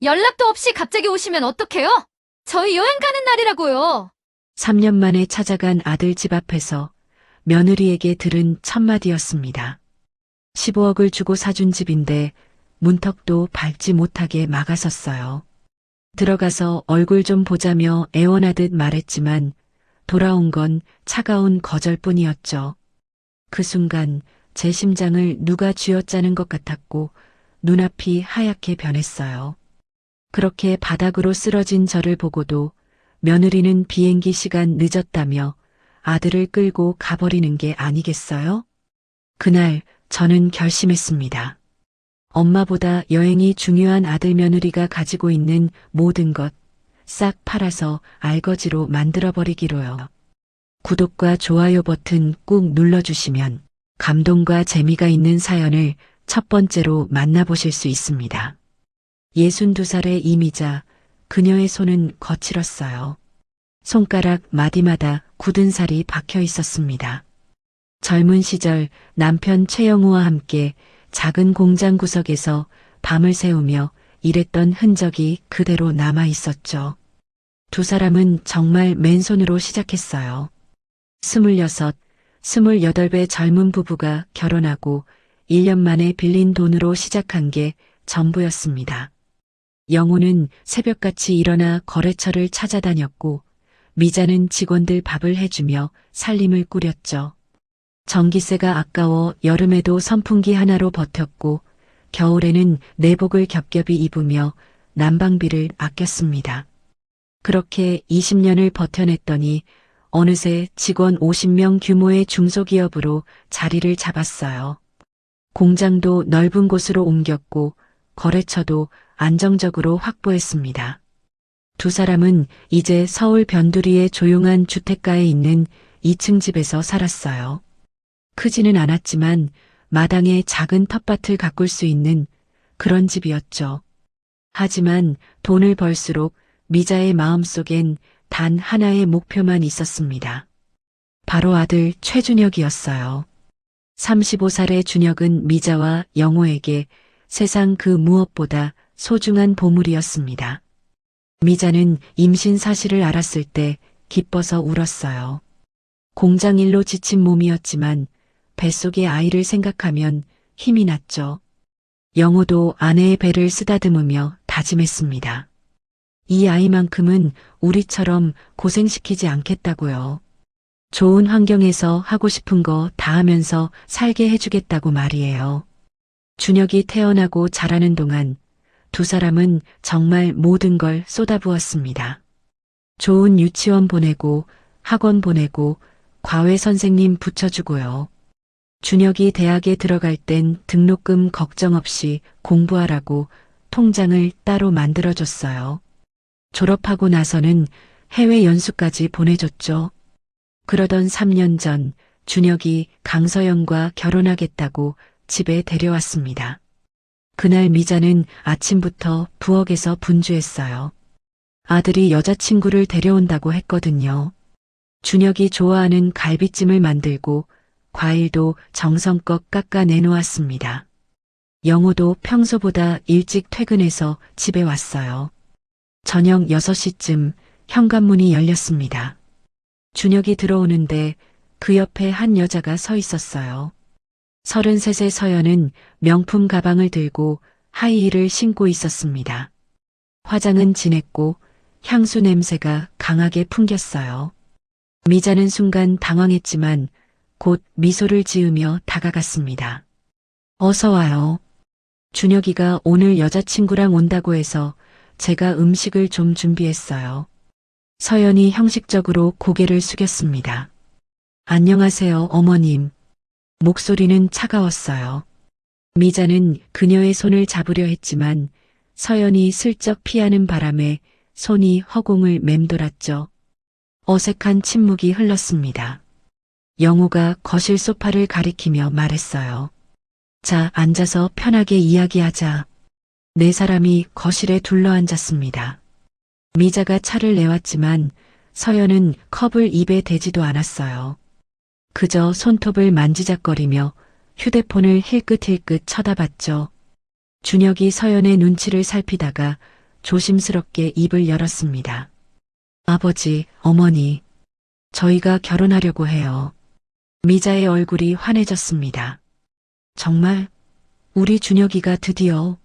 연락도 없이 갑자기 오시면 어떡해요? 저희 여행 가는 날이라고요. 3년 만에 찾아간 아들 집 앞에서 며느리에게 들은 첫마디였습니다. 15억을 주고 사준 집인데 문턱도 밟지 못하게 막아섰어요. 들어가서 얼굴 좀 보자며 애원하듯 말했지만 돌아온 건 차가운 거절뿐이었죠. 그 순간 제 심장을 누가 쥐어짜는 것 같았고 눈앞이 하얗게 변했어요. 그렇게 바닥으로 쓰러진 저를 보고도 며느리는 비행기 시간 늦었다며 아들을 끌고 가버리는 게 아니겠어요? 그날 저는 결심했습니다. 엄마보다 여행이 중요한 아들 며느리가 가지고 있는 모든 것 싹 팔아서 알거지로 만들어버리기로요. 구독과 좋아요 버튼 꾹 눌러주시면 감동과 재미가 있는 사연을 첫 번째로 만나보실 수 있습니다. 62살의 이미자, 그녀의 손은 거칠었어요. 손가락 마디마다 굳은 살이 박혀 있었습니다. 젊은 시절 남편 최영우와 함께 작은 공장 구석에서 밤을 새우며 일했던 흔적이 그대로 남아 있었죠. 두 사람은 정말 맨손으로 시작했어요. 26, 28배 젊은 부부가 결혼하고 1년 만에 빌린 돈으로 시작한 게 전부였습니다. 영호는 새벽같이 일어나 거래처를 찾아다녔고 미자는 직원들 밥을 해주며 살림을 꾸렸죠. 전기세가 아까워 여름에도 선풍기 하나로 버텼고 겨울에는 내복을 겹겹이 입으며 난방비를 아꼈습니다. 그렇게 20년을 버텨냈더니 어느새 직원 50명 규모의 중소기업으로 자리를 잡았어요. 공장도 넓은 곳으로 옮겼고 거래처도 안정적으로 확보했습니다. 두 사람은 이제 서울 변두리의 조용한 주택가에 있는 2층 집에서 살았어요. 크지는 않았지만 마당에 작은 텃밭을 가꿀 수 있는 그런 집이었죠. 하지만 돈을 벌수록 미자의 마음속엔 단 하나의 목표만 있었습니다. 바로 아들 최준혁이었어요. 35살의 준혁은 미자와 영호에게 세상 그 무엇보다 소중한 보물이었습니다. 미자는 임신 사실을 알았을 때 기뻐서 울었어요. 공장 일로 지친 몸이었지만 뱃속의 아이를 생각하면 힘이 났죠. 영호도 아내의 배를 쓰다듬으며 다짐했습니다. 이 아이만큼은 우리처럼 고생시키지 않겠다고요. 좋은 환경에서 하고 싶은 거 다 하면서 살게 해주겠다고 말이에요. 준혁이 태어나고 자라는 동안 두 사람은 정말 모든 걸 쏟아부었습니다. 좋은 유치원 보내고 학원 보내고 과외 선생님 붙여주고요. 준혁이 대학에 들어갈 땐 등록금 걱정 없이 공부하라고 통장을 따로 만들어줬어요. 졸업하고 나서는 해외 연수까지 보내줬죠. 그러던 3년 전 준혁이 강서영과 결혼하겠다고 집에 데려왔습니다. 그날 미자는 아침부터 부엌에서 분주했어요. 아들이 여자친구를 데려온다고 했거든요. 준혁이 좋아하는 갈비찜을 만들고 과일도 정성껏 깎아 내놓았습니다. 영호도 평소보다 일찍 퇴근해서 집에 왔어요. 저녁 6시쯤 현관문이 열렸습니다. 준혁이 들어오는데 그 옆에 한 여자가 서 있었어요. 33의 서연은 명품 가방을 들고 하이힐을 신고 있었습니다. 화장은 진했고 향수 냄새가 강하게 풍겼어요. 미자는 순간 당황했지만 곧 미소를 지으며 다가갔습니다. 어서 와요. 준혁이가 오늘 여자친구랑 온다고 해서 제가 음식을 좀 준비했어요. 서연이 형식적으로 고개를 숙였습니다. 안녕하세요, 어머님. 목소리는 차가웠어요. 미자는 그녀의 손을 잡으려 했지만 서연이 슬쩍 피하는 바람에 손이 허공을 맴돌았죠. 어색한 침묵이 흘렀습니다. 영호가 거실 소파를 가리키며 말했어요. 자, 앉아서 편하게 이야기하자. 네 사람이 거실에 둘러앉았습니다. 미자가 차를 내왔지만 서연은 컵을 입에 대지도 않았어요. 그저 손톱을 만지작거리며 휴대폰을 힐끗힐끗 쳐다봤죠. 준혁이 서연의 눈치를 살피다가 조심스럽게 입을 열었습니다. 아버지, 어머니, 저희가 결혼하려고 해요. 미자의 얼굴이 환해졌습니다. 정말? 우리 준혁이가 드디어.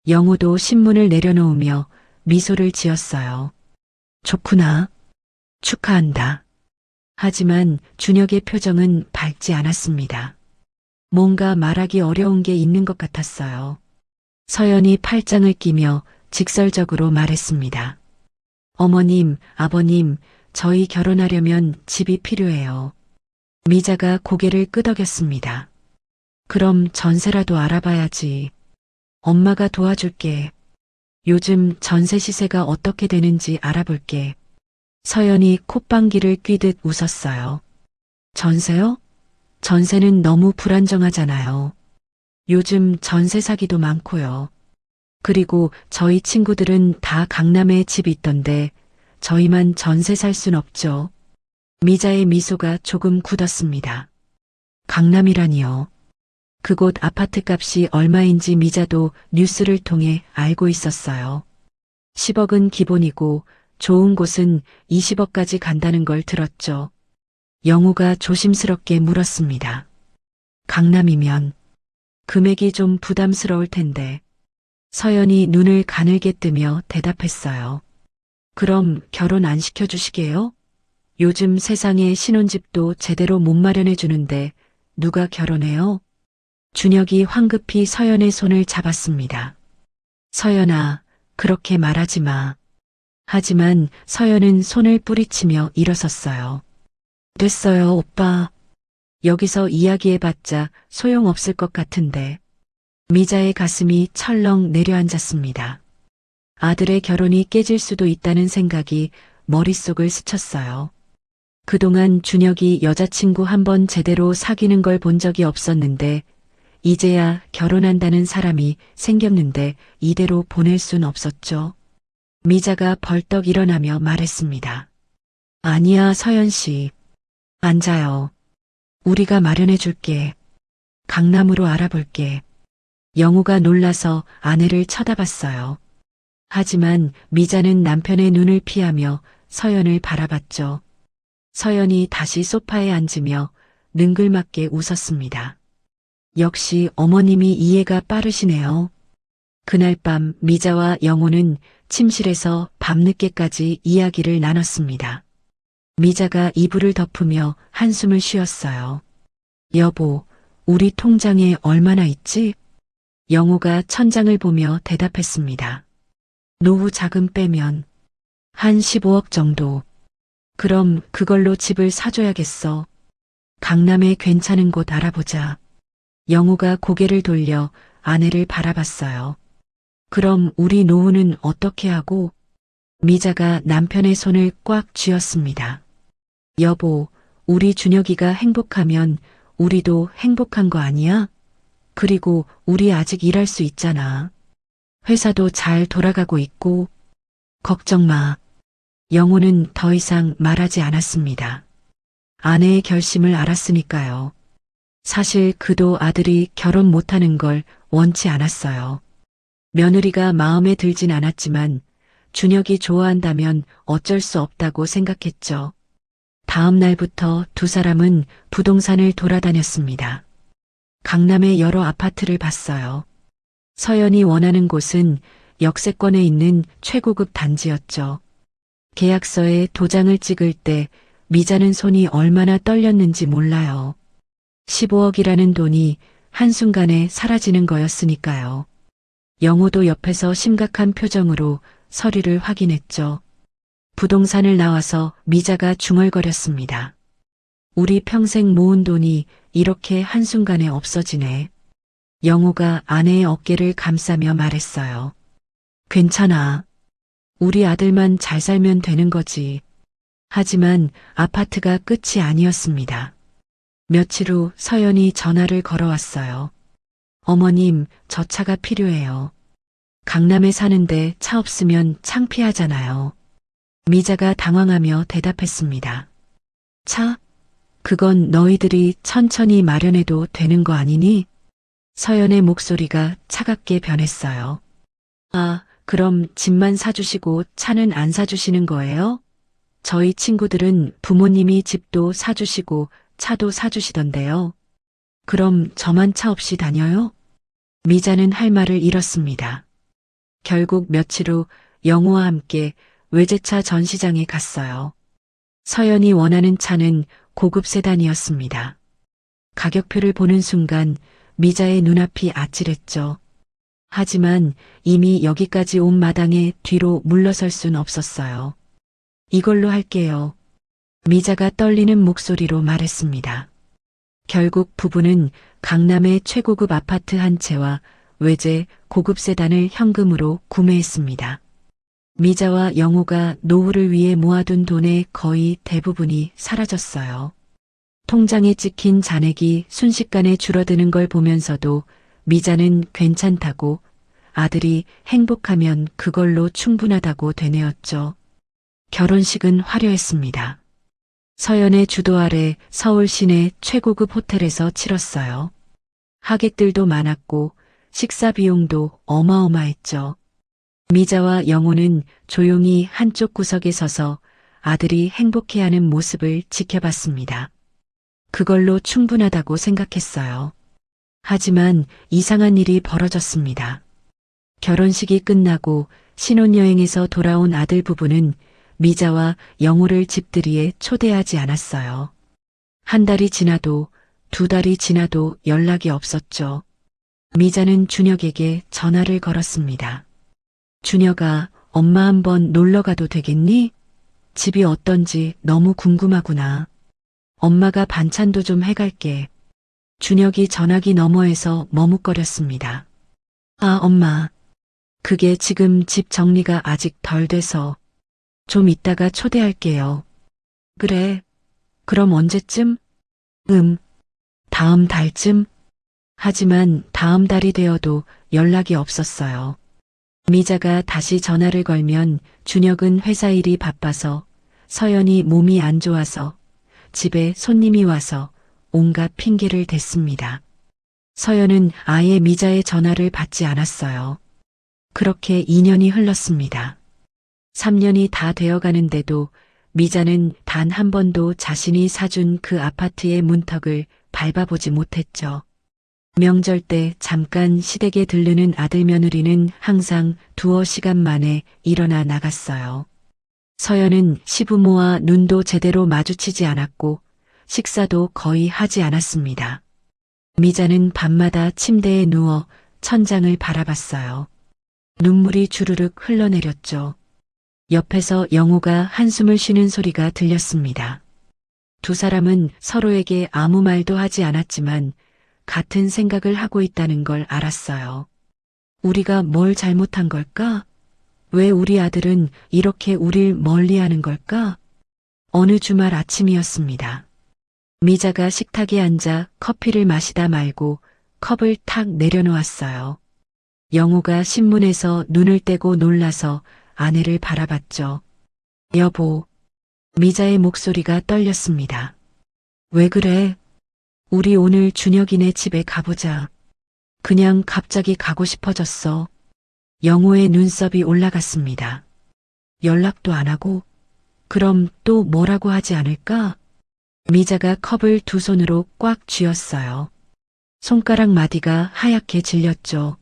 영호도 신문을 내려놓으며 미소를 지었어요. 좋구나. 축하한다. 하지만 준혁의 표정은 밝지 않았습니다. 뭔가 말하기 어려운 게 있는 것 같았어요. 서연이 팔짱을 끼며 직설적으로 말했습니다. 어머님, 아버님, 저희 결혼하려면 집이 필요해요. 미자가 고개를 끄덕였습니다. 그럼 전세라도 알아봐야지. 엄마가 도와줄게. 요즘 전세 시세가 어떻게 되는지 알아볼게. 서연이 콧방귀를 뀌듯 웃었어요. 전세요? 전세는 너무 불안정하잖아요. 요즘 전세 사기도 많고요. 그리고 저희 친구들은 다 강남에 집 있던데 저희만 전세 살 순 없죠. 미자의 미소가 조금 굳었습니다. 강남이라니요. 그곳 아파트 값이 얼마인지 미자도 뉴스를 통해 알고 있었어요. 10억은 기본이고 좋은 곳은 20억까지 간다는 걸 들었죠. 영우가 조심스럽게 물었습니다. 강남이면 금액이 좀 부담스러울 텐데. 서연이 눈을 가늘게 뜨며 대답했어요. 그럼 결혼 안 시켜주시게요? 요즘 세상에 신혼집도 제대로 못 마련해 주는데 누가 결혼해요? 준혁이 황급히 서연의 손을 잡았습니다. 서연아, 그렇게 말하지 마. 하지만 서연은 손을 뿌리치며 일어섰어요. 됐어요, 오빠. 여기서 이야기해봤자 소용없을 것 같은데. 미자의 가슴이 철렁 내려앉았습니다. 아들의 결혼이 깨질 수도 있다는 생각이 머릿속을 스쳤어요. 그동안 준혁이 여자친구 한 번 제대로 사귀는 걸 본 적이 없었는데 이제야 결혼한다는 사람이 생겼는데 이대로 보낼 순 없었죠. 미자가 벌떡 일어나며 말했습니다. 아니야, 서연 씨. 앉아요. 우리가 마련해 줄게. 강남으로 알아볼게. 영우가 놀라서 아내를 쳐다봤어요. 하지만 미자는 남편의 눈을 피하며 서연을 바라봤죠. 서연이 다시 소파에 앉으며 능글맞게 웃었습니다. 역시 어머님이 이해가 빠르시네요. 그날 밤 미자와 영호는 침실에서 밤늦게까지 이야기를 나눴습니다. 미자가 이불을 덮으며 한숨을 쉬었어요. 여보, 우리 통장에 얼마나 있지? 영호가 천장을 보며 대답했습니다. 노후 자금 빼면 한 15억 정도. 그럼 그걸로 집을 사줘야겠어. 강남에 괜찮은 곳 알아보자. 영호가 고개를 돌려 아내를 바라봤어요. 그럼 우리 노후는 어떻게 하고? 미자가 남편의 손을 꽉 쥐었습니다. 여보, 우리 준혁이가 행복하면 우리도 행복한 거 아니야? 그리고 우리 아직 일할 수 있잖아. 회사도 잘 돌아가고 있고. 걱정 마. 영호는 더 이상 말하지 않았습니다. 아내의 결심을 알았으니까요. 사실 그도 아들이 결혼 못하는 걸 원치 않았어요. 며느리가 마음에 들진 않았지만 준혁이 좋아한다면 어쩔 수 없다고 생각했죠. 다음 날부터 두 사람은 부동산을 돌아다녔습니다. 강남의 여러 아파트를 봤어요. 서연이 원하는 곳은 역세권에 있는 최고급 단지였죠. 계약서에 도장을 찍을 때 미자는 손이 얼마나 떨렸는지 몰라요. 15억이라는 돈이 한순간에 사라지는 거였으니까요. 영호도 옆에서 심각한 표정으로 서류를 확인했죠. 부동산을 나와서 미자가 중얼거렸습니다. 우리 평생 모은 돈이 이렇게 한순간에 없어지네. 영호가 아내의 어깨를 감싸며 말했어요. 괜찮아. 우리 아들만 잘 살면 되는 거지. 하지만 아파트가 끝이 아니었습니다. 며칠 후 서연이 전화를 걸어왔어요. 어머님, 저 차가 필요해요. 강남에 사는데 차 없으면 창피하잖아요. 미자가 당황하며 대답했습니다. 차? 그건 너희들이 천천히 마련해도 되는 거 아니니? 서연의 목소리가 차갑게 변했어요. 아, 그럼 집만 사주시고 차는 안 사주시는 거예요? 저희 친구들은 부모님이 집도 사주시고 차도 사주시던데요. 그럼 저만 차 없이 다녀요? 미자는 할 말을 잃었습니다. 결국 며칠 후 영호와 함께 외제차 전시장에 갔어요. 서연이 원하는 차는 고급 세단이었습니다. 가격표를 보는 순간 미자의 눈앞이 아찔했죠. 하지만 이미 여기까지 온 마당에 뒤로 물러설 순 없었어요. 이걸로 할게요. 미자가 떨리는 목소리로 말했습니다. 결국 부부는 강남의 최고급 아파트 한 채와 외제 고급 세단을 현금으로 구매했습니다. 미자와 영호가 노후를 위해 모아둔 돈의 거의 대부분이 사라졌어요. 통장에 찍힌 잔액이 순식간에 줄어드는 걸 보면서도 미자는 괜찮다고, 아들이 행복하면 그걸로 충분하다고 되뇌었죠. 결혼식은 화려했습니다. 서연의 주도 아래 서울 시내 최고급 호텔에서 치렀어요. 하객들도 많았고 식사 비용도 어마어마했죠. 미자와 영호는 조용히 한쪽 구석에 서서 아들이 행복해하는 모습을 지켜봤습니다. 그걸로 충분하다고 생각했어요. 하지만 이상한 일이 벌어졌습니다. 결혼식이 끝나고 신혼여행에서 돌아온 아들 부부는 미자와 영호를 집들이에 초대하지 않았어요. 한 달이 지나도 두 달이 지나도 연락이 없었죠. 미자는 준혁에게 전화를 걸었습니다. 준혁아, 엄마 한번 놀러 가도 되겠니? 집이 어떤지 너무 궁금하구나. 엄마가 반찬도 좀 해갈게. 준혁이 전화기 너머에서 머뭇거렸습니다. 아, 엄마. 그게 지금 집 정리가 아직 덜 돼서 좀 이따가 초대할게요. 그래. 그럼 언제쯤? 다음 달쯤? 하지만 다음 달이 되어도 연락이 없었어요. 미자가 다시 전화를 걸면 준혁은 회사 일이 바빠서, 서연이 몸이 안 좋아서, 집에 손님이 와서 온갖 핑계를 댔습니다. 서연은 아예 미자의 전화를 받지 않았어요. 그렇게 2년이 흘렀습니다. 3년이 다 되어가는데도 미자는 단 한 번도 자신이 사준 그 아파트의 문턱을 밟아보지 못했죠. 명절 때 잠깐 시댁에 들르는 아들 며느리는 항상 두어 시간 만에 일어나 나갔어요. 서연은 시부모와 눈도 제대로 마주치지 않았고 식사도 거의 하지 않았습니다. 미자는 밤마다 침대에 누워 천장을 바라봤어요. 눈물이 주르륵 흘러내렸죠. 옆에서 영호가 한숨을 쉬는 소리가 들렸습니다. 두 사람은 서로에게 아무 말도 하지 않았지만 같은 생각을 하고 있다는 걸 알았어요. 우리가 뭘 잘못한 걸까? 왜 우리 아들은 이렇게 우릴 멀리하는 걸까? 어느 주말 아침이었습니다. 미자가 식탁에 앉아 커피를 마시다 말고 컵을 탁 내려놓았어요. 영호가 신문에서 눈을 떼고 놀라서 아내를 바라봤죠. 여보. 미자의 목소리가 떨렸습니다. 왜 그래? 우리 오늘 준혁이네 집에 가보자. 그냥 갑자기 가고 싶어졌어. 영호의 눈썹이 올라갔습니다. 연락도 안 하고? 그럼 또 뭐라고 하지 않을까? 미자가 컵을 두 손으로 꽉 쥐었어요. 손가락 마디가 하얗게 질렸죠.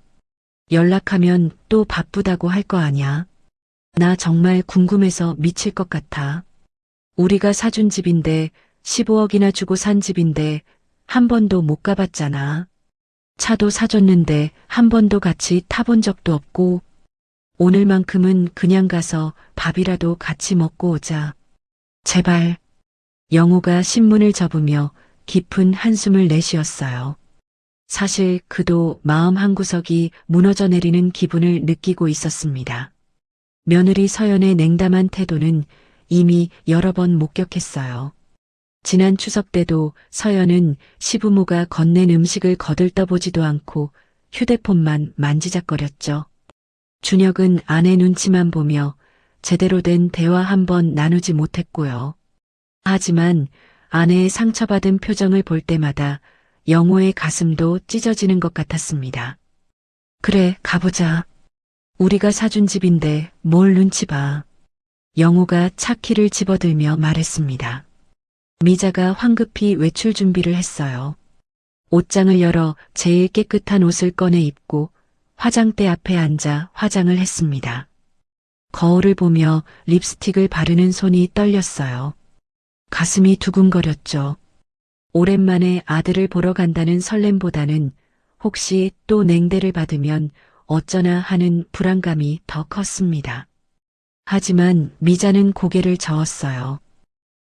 연락하면 또 바쁘다고 할 거 아냐. 나 정말 궁금해서 미칠 것 같아. 우리가 사준 집인데 15억이나 주고 산 집인데 한 번도 못 가봤잖아. 차도 사줬는데 한 번도 같이 타본 적도 없고 오늘만큼은 그냥 가서 밥이라도 같이 먹고 오자. 제발. 영호가 신문을 접으며 깊은 한숨을 내쉬었어요. 사실 그도 마음 한구석이 무너져 내리는 기분을 느끼고 있었습니다. 며느리 서연의 냉담한 태도는 이미 여러 번 목격했어요. 지난 추석 때도 서연은 시부모가 건넨 음식을 거들떠보지도 않고 휴대폰만 만지작거렸죠. 준혁은 아내 눈치만 보며 제대로 된 대화 한 번 나누지 못했고요. 하지만 아내의 상처받은 표정을 볼 때마다 영호의 가슴도 찢어지는 것 같았습니다. 그래, 가보자. 우리가 사준 집인데 뭘 눈치 봐. 영호가 차 키를 집어들며 말했습니다. 미자가 황급히 외출 준비를 했어요. 옷장을 열어 제일 깨끗한 옷을 꺼내 입고 화장대 앞에 앉아 화장을 했습니다. 거울을 보며 립스틱을 바르는 손이 떨렸어요. 가슴이 두근거렸죠. 오랜만에 아들을 보러 간다는 설렘보다는 혹시 또 냉대를 받으면 어쩌나 하는 불안감이 더 컸습니다. 하지만 미자는 고개를 저었어요.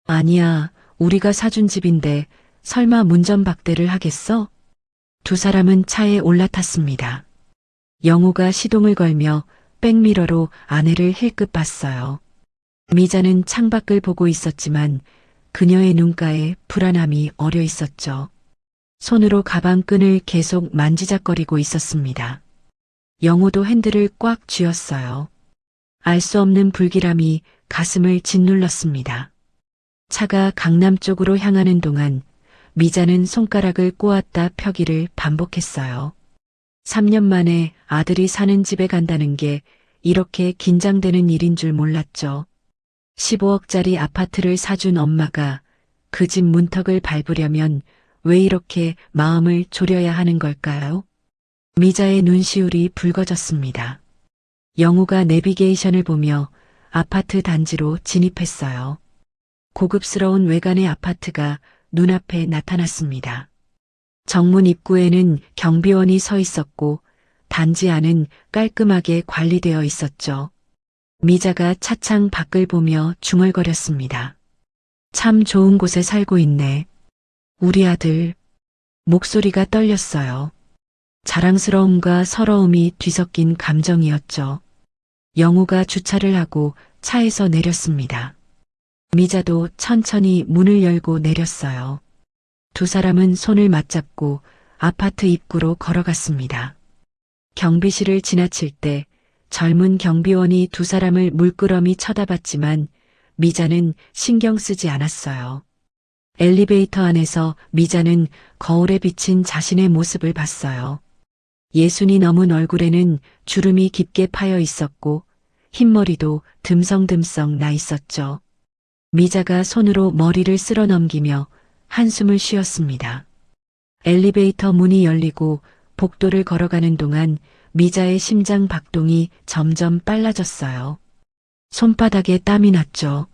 아니야, 우리가 사준 집인데 설마 문전박대를 하겠어? 두 사람은 차에 올라탔습니다. 영호가 시동을 걸며 백미러로 아내를 힐끗 봤어요. 미자는 창밖을 보고 있었지만 그녀의 눈가에 불안함이 어려 있었죠. 손으로 가방 끈을 계속 만지작거리고 있었습니다. 영호도 핸들을 꽉 쥐었어요. 알 수 없는 불길함이 가슴을 짓눌렀습니다. 차가 강남 쪽으로 향하는 동안 미자는 손가락을 꼬았다 펴기를 반복했어요. 3년 만에 아들이 사는 집에 간다는 게 이렇게 긴장되는 일인 줄 몰랐죠. 15억짜리 아파트를 사준 엄마가 그 집 문턱을 밟으려면 왜 이렇게 마음을 졸여야 하는 걸까요? 미자의 눈시울이 붉어졌습니다. 영우가 내비게이션을 보며 아파트 단지로 진입했어요. 고급스러운 외관의 아파트가 눈앞에 나타났습니다. 정문 입구에는 경비원이 서 있었고 단지 안은 깔끔하게 관리되어 있었죠. 미자가 차창 밖을 보며 중얼거렸습니다. 참 좋은 곳에 살고 있네. 우리 아들. 목소리가 떨렸어요. 자랑스러움과 서러움이 뒤섞인 감정이었죠. 영우가 주차를 하고 차에서 내렸습니다. 미자도 천천히 문을 열고 내렸어요. 두 사람은 손을 맞잡고 아파트 입구로 걸어갔습니다. 경비실을 지나칠 때 젊은 경비원이 두 사람을 물끄러미 쳐다봤지만 미자는 신경 쓰지 않았어요. 엘리베이터 안에서 미자는 거울에 비친 자신의 모습을 봤어요. 예순이 넘은 얼굴에는 주름이 깊게 파여 있었고 흰머리도 듬성듬성 나 있었죠. 미자가 손으로 머리를 쓸어 넘기며 한숨을 쉬었습니다. 엘리베이터 문이 열리고 복도를 걸어가는 동안 미자의 심장 박동이 점점 빨라졌어요. 손바닥에 땀이 났죠.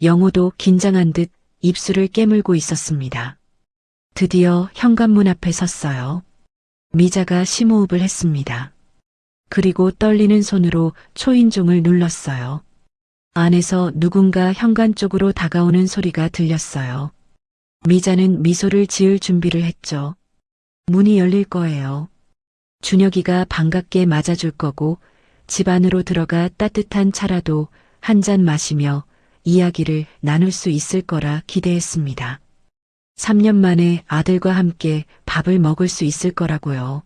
영호도 긴장한 듯 입술을 깨물고 있었습니다. 드디어 현관문 앞에 섰어요. 미자가 심호흡을 했습니다. 그리고 떨리는 손으로 초인종을 눌렀어요. 안에서 누군가 현관 쪽으로 다가오는 소리가 들렸어요. 미자는 미소를 지을 준비를 했죠. 문이 열릴 거예요. 준혁이가 반갑게 맞아줄 거고 집 안으로 들어가 따뜻한 차라도 한 잔 마시며 이야기를 나눌 수 있을 거라 기대했습니다. 3년 만에 아들과 함께 밥을 먹을 수 있을 거라고요.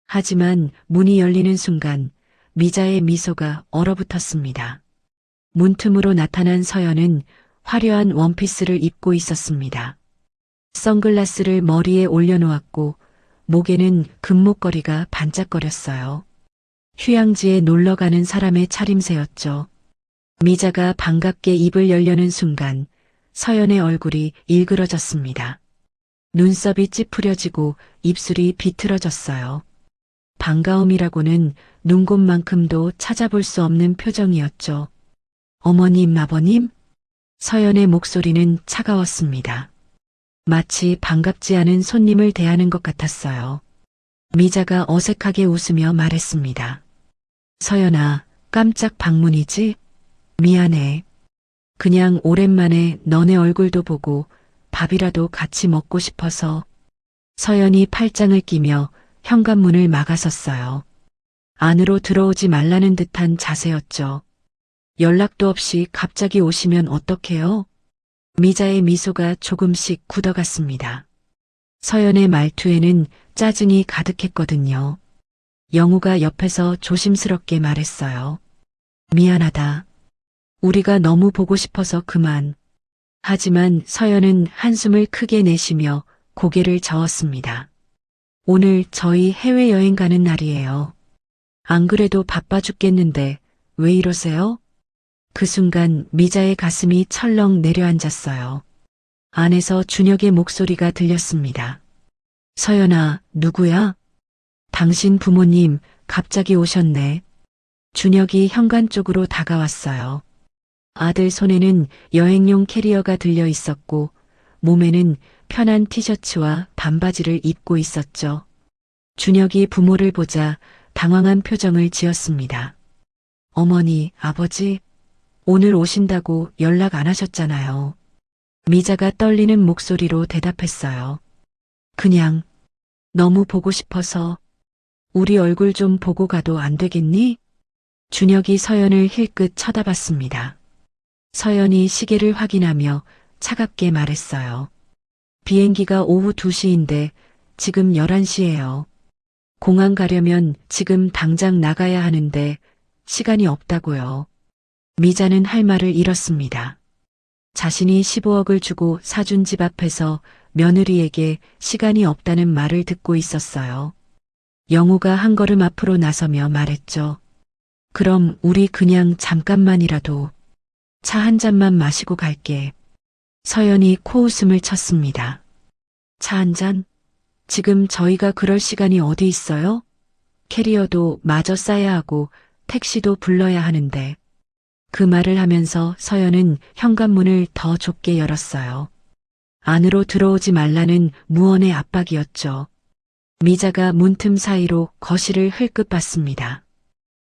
하지만 문이 열리는 순간 미자의 미소가 얼어붙었습니다. 문틈으로 나타난 서연은 화려한 원피스를 입고 있었습니다. 선글라스를 머리에 올려놓았고 목에는 금목걸이가 반짝거렸어요. 휴양지에 놀러가는 사람의 차림새였죠. 미자가 반갑게 입을 열려는 순간 서연의 얼굴이 일그러졌습니다. 눈썹이 찌푸려지고 입술이 비틀어졌어요. 반가움이라고는 눈곱만큼도 찾아볼 수 없는 표정이었죠. 어머님, 아버님? 서연의 목소리는 차가웠습니다. 마치 반갑지 않은 손님을 대하는 것 같았어요. 미자가 어색하게 웃으며 말했습니다. 서연아, 깜짝 방문이지? 미안해. 그냥 오랜만에 너네 얼굴도 보고 밥이라도 같이 먹고 싶어서. 서연이 팔짱을 끼며 현관문을 막아섰어요. 안으로 들어오지 말라는 듯한 자세였죠. 연락도 없이 갑자기 오시면 어떡해요? 미자의 미소가 조금씩 굳어갔습니다. 서연의 말투에는 짜증이 가득했거든요. 영우가 옆에서 조심스럽게 말했어요. 미안하다. 우리가 너무 보고 싶어서 그만. 하지만 서연은 한숨을 크게 내쉬며 고개를 저었습니다. 오늘 저희 해외여행 가는 날이에요. 안 그래도 바빠 죽겠는데 왜 이러세요? 그 순간 미자의 가슴이 철렁 내려앉았어요. 안에서 준혁의 목소리가 들렸습니다. 서연아, 누구야? 당신 부모님 갑자기 오셨네. 준혁이 현관 쪽으로 다가왔어요. 아들 손에는 여행용 캐리어가 들려 있었고 몸에는 편한 티셔츠와 반바지를 입고 있었죠. 준혁이 부모를 보자 당황한 표정을 지었습니다. 어머니, 아버지, 오늘 오신다고 연락 안 하셨잖아요. 미자가 떨리는 목소리로 대답했어요. 그냥 너무 보고 싶어서 우리 얼굴 좀 보고 가도 안 되겠니? 준혁이 서연을 힐끗 쳐다봤습니다. 서연이 시계를 확인하며 차갑게 말했어요. 비행기가 오후 2시인데 지금 11시예요. 공항 가려면 지금 당장 나가야 하는데 시간이 없다고요. 미자는 할 말을 잃었습니다. 자신이 15억을 주고 사준 집 앞에서 며느리에게 시간이 없다는 말을 듣고 있었어요. 영우가 한 걸음 앞으로 나서며 말했죠. 그럼 우리 그냥 잠깐만이라도 차 한 잔만 마시고 갈게. 서연이 코웃음을 쳤습니다. 차 한 잔? 지금 저희가 그럴 시간이 어디 있어요? 캐리어도 마저 싸야 하고 택시도 불러야 하는데. 그 말을 하면서 서연은 현관문을 더 좁게 열었어요. 안으로 들어오지 말라는 무언의 압박이었죠. 미자가 문틈 사이로 거실을 흘끗 봤습니다.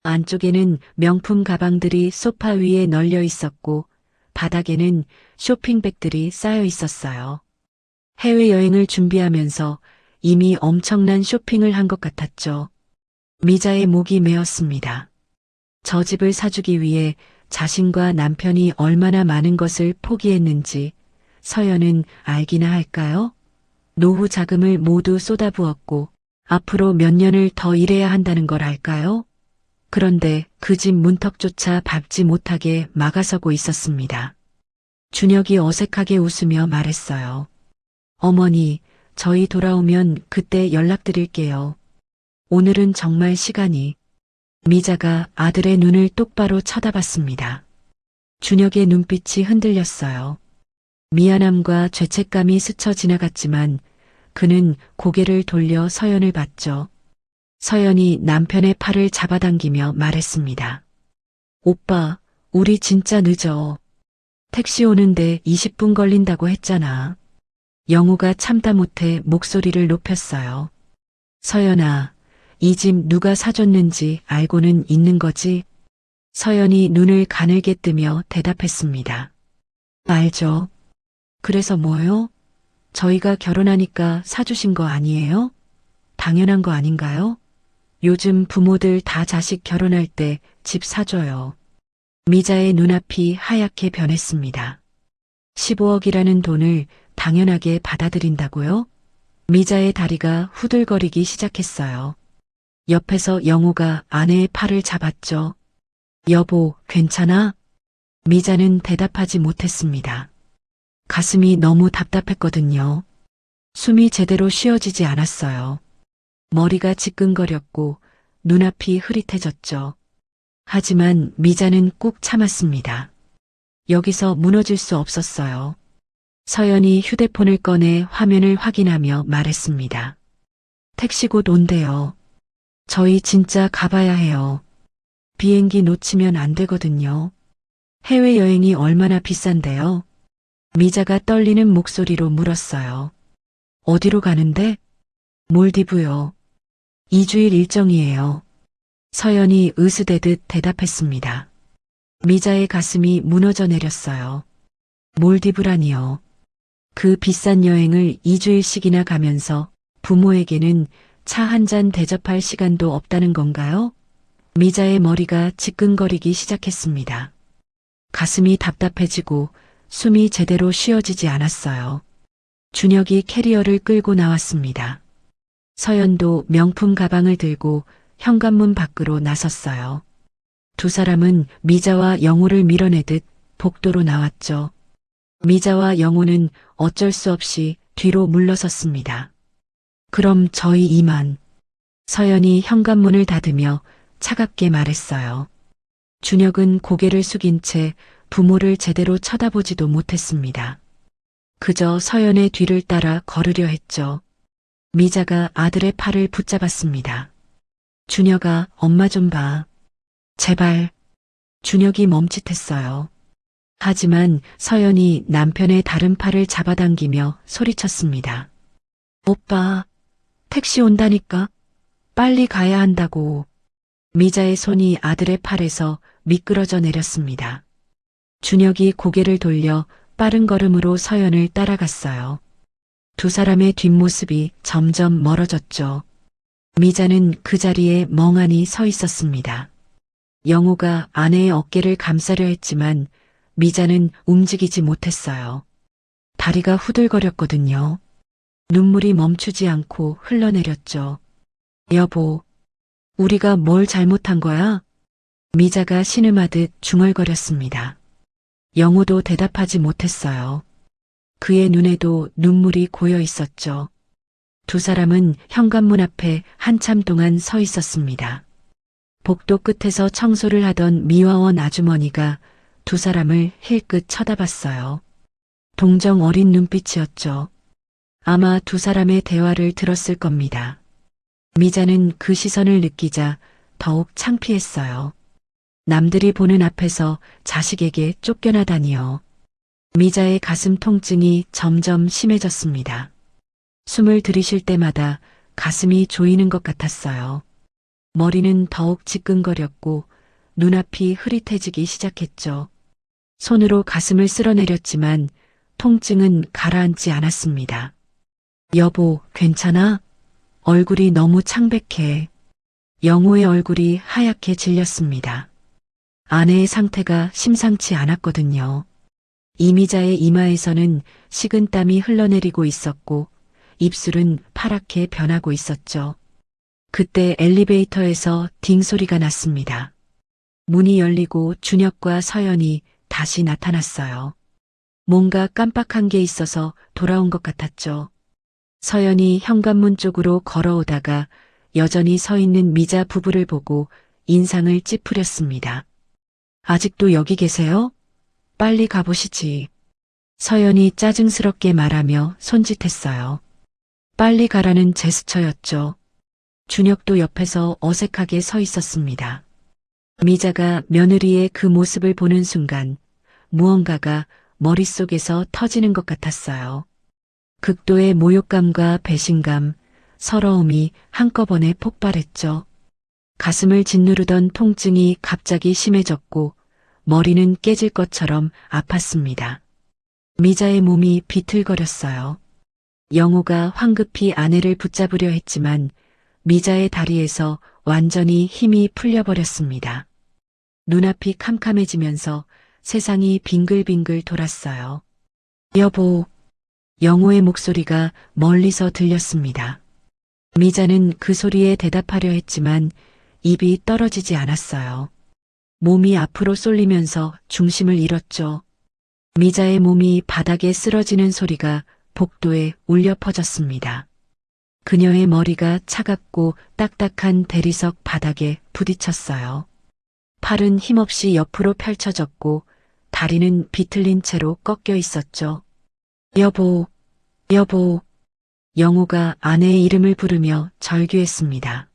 안쪽에는 명품 가방들이 소파 위에 널려 있었고 바닥에는 쇼핑백들이 쌓여 있었어요. 해외여행을 준비하면서 이미 엄청난 쇼핑을 한 것 같았죠. 미자의 목이 메었습니다. 저 집을 사주기 위해 자신과 남편이 얼마나 많은 것을 포기했는지 서연은 알기나 할까요? 노후 자금을 모두 쏟아부었고 앞으로 몇 년을 더 일해야 한다는 걸 알까요? 그런데 그 집 문턱조차 밟지 못하게 막아서고 있었습니다. 준혁이 어색하게 웃으며 말했어요. 어머니, 저희 돌아오면 그때 연락드릴게요. 오늘은 정말 시간이. 미자가 아들의 눈을 똑바로 쳐다봤습니다. 준혁의 눈빛이 흔들렸어요. 미안함과 죄책감이 스쳐 지나갔지만 그는 고개를 돌려 서연을 봤죠. 서연이 남편의 팔을 잡아당기며 말했습니다. 오빠, 우리 진짜 늦어. 택시 오는데 20분 걸린다고 했잖아. 영우가 참다 못해 목소리를 높였어요. 서연아, 이 집 누가 사줬는지 알고는 있는 거지? 서연이 눈을 가늘게 뜨며 대답했습니다. 알죠. 그래서 뭐요? 저희가 결혼하니까 사주신 거 아니에요? 당연한 거 아닌가요? 요즘 부모들 다 자식 결혼할 때 집 사줘요. 미자의 눈앞이 하얗게 변했습니다. 15억이라는 돈을 당연하게 받아들인다고요? 미자의 다리가 후들거리기 시작했어요. 옆에서 영호가 아내의 팔을 잡았죠. 여보, 괜찮아? 미자는 대답하지 못했습니다. 가슴이 너무 답답했거든요. 숨이 제대로 쉬어지지 않았어요. 머리가 지끈거렸고 눈앞이 흐릿해졌죠. 하지만 미자는 꾹 참았습니다. 여기서 무너질 수 없었어요. 서연이 휴대폰을 꺼내 화면을 확인하며 말했습니다. 택시 곧 온대요. 저희 진짜 가봐야 해요. 비행기 놓치면 안 되거든요. 해외여행이 얼마나 비싼데요? 미자가 떨리는 목소리로 물었어요. 어디로 가는데? 몰디브요. 2주일 일정이에요. 서연이 으스대듯 대답했습니다. 미자의 가슴이 무너져 내렸어요. 몰디브라니요. 그 비싼 여행을 2주일씩이나 가면서 부모에게는 차 한 잔 대접할 시간도 없다는 건가요? 미자의 머리가 지끈거리기 시작했습니다. 가슴이 답답해지고 숨이 제대로 쉬어지지 않았어요. 준혁이 캐리어를 끌고 나왔습니다. 서연도 명품 가방을 들고 현관문 밖으로 나섰어요. 두 사람은 미자와 영호를 밀어내듯 복도로 나왔죠. 미자와 영호는 어쩔 수 없이 뒤로 물러섰습니다. 그럼 저희 이만. 서연이 현관문을 닫으며 차갑게 말했어요. 준혁은 고개를 숙인 채 부모를 제대로 쳐다보지도 못했습니다. 그저 서연의 뒤를 따라 걸으려 했죠. 미자가 아들의 팔을 붙잡았습니다. 준혁아, 엄마 좀 봐. 제발. 준혁이 멈칫했어요. 하지만 서연이 남편의 다른 팔을 잡아당기며 소리쳤습니다. 오빠, 택시 온다니까. 빨리 가야 한다고. 미자의 손이 아들의 팔에서 미끄러져 내렸습니다. 준혁이 고개를 돌려 빠른 걸음으로 서연을 따라갔어요. 두 사람의 뒷모습이 점점 멀어졌죠. 미자는 그 자리에 멍하니 서 있었습니다. 영호가 아내의 어깨를 감싸려 했지만 미자는 움직이지 못했어요. 다리가 후들거렸거든요. 눈물이 멈추지 않고 흘러내렸죠. 여보, 우리가 뭘 잘못한 거야? 미자가 신음하듯 중얼거렸습니다. 영호도 대답하지 못했어요. 그의 눈에도 눈물이 고여 있었죠. 두 사람은 현관문 앞에 한참 동안 서 있었습니다. 복도 끝에서 청소를 하던 미화원 아주머니가 두 사람을 힐끗 쳐다봤어요. 동정 어린 눈빛이었죠. 아마 두 사람의 대화를 들었을 겁니다. 미자는 그 시선을 느끼자 더욱 창피했어요. 남들이 보는 앞에서 자식에게 쫓겨나다니요. 미자의 가슴 통증이 점점 심해졌습니다. 숨을 들이쉴 때마다 가슴이 조이는 것 같았어요. 머리는 더욱 지끈거렸고 눈앞이 흐릿해지기 시작했죠. 손으로 가슴을 쓸어내렸지만 통증은 가라앉지 않았습니다. 여보, 괜찮아? 얼굴이 너무 창백해. 영호의 얼굴이 하얗게 질렸습니다. 아내의 상태가 심상치 않았거든요. 이미자의 이마에서는 식은땀이 흘러내리고 있었고 입술은 파랗게 변하고 있었죠. 그때 엘리베이터에서 딩 소리가 났습니다. 문이 열리고 준혁과 서연이 다시 나타났어요. 뭔가 깜빡한 게 있어서 돌아온 것 같았죠. 서연이 현관문 쪽으로 걸어오다가 여전히 서 있는 미자 부부를 보고 인상을 찌푸렸습니다. 아직도 여기 계세요? 빨리 가보시지. 서연이 짜증스럽게 말하며 손짓했어요. 빨리 가라는 제스처였죠. 준혁도 옆에서 어색하게 서 있었습니다. 미자가 며느리의 그 모습을 보는 순간 무언가가 머릿속에서 터지는 것 같았어요. 극도의 모욕감과 배신감, 서러움이 한꺼번에 폭발했죠. 가슴을 짓누르던 통증이 갑자기 심해졌고 머리는 깨질 것처럼 아팠습니다. 미자의 몸이 비틀거렸어요. 영호가 황급히 아내를 붙잡으려 했지만 미자의 다리에서 완전히 힘이 풀려버렸습니다. 눈앞이 캄캄해지면서 세상이 빙글빙글 돌았어요. 여보, 영호의 목소리가 멀리서 들렸습니다. 미자는 그 소리에 대답하려 했지만 입이 떨어지지 않았어요. 몸이 앞으로 쏠리면서 중심을 잃었죠. 미자의 몸이 바닥에 쓰러지는 소리가 복도에 울려 퍼졌습니다. 그녀의 머리가 차갑고 딱딱한 대리석 바닥에 부딪혔어요. 팔은 힘없이 옆으로 펼쳐졌고 다리는 비틀린 채로 꺾여 있었죠. 여보, 여보. 영호가 아내의 이름을 부르며 절규했습니다.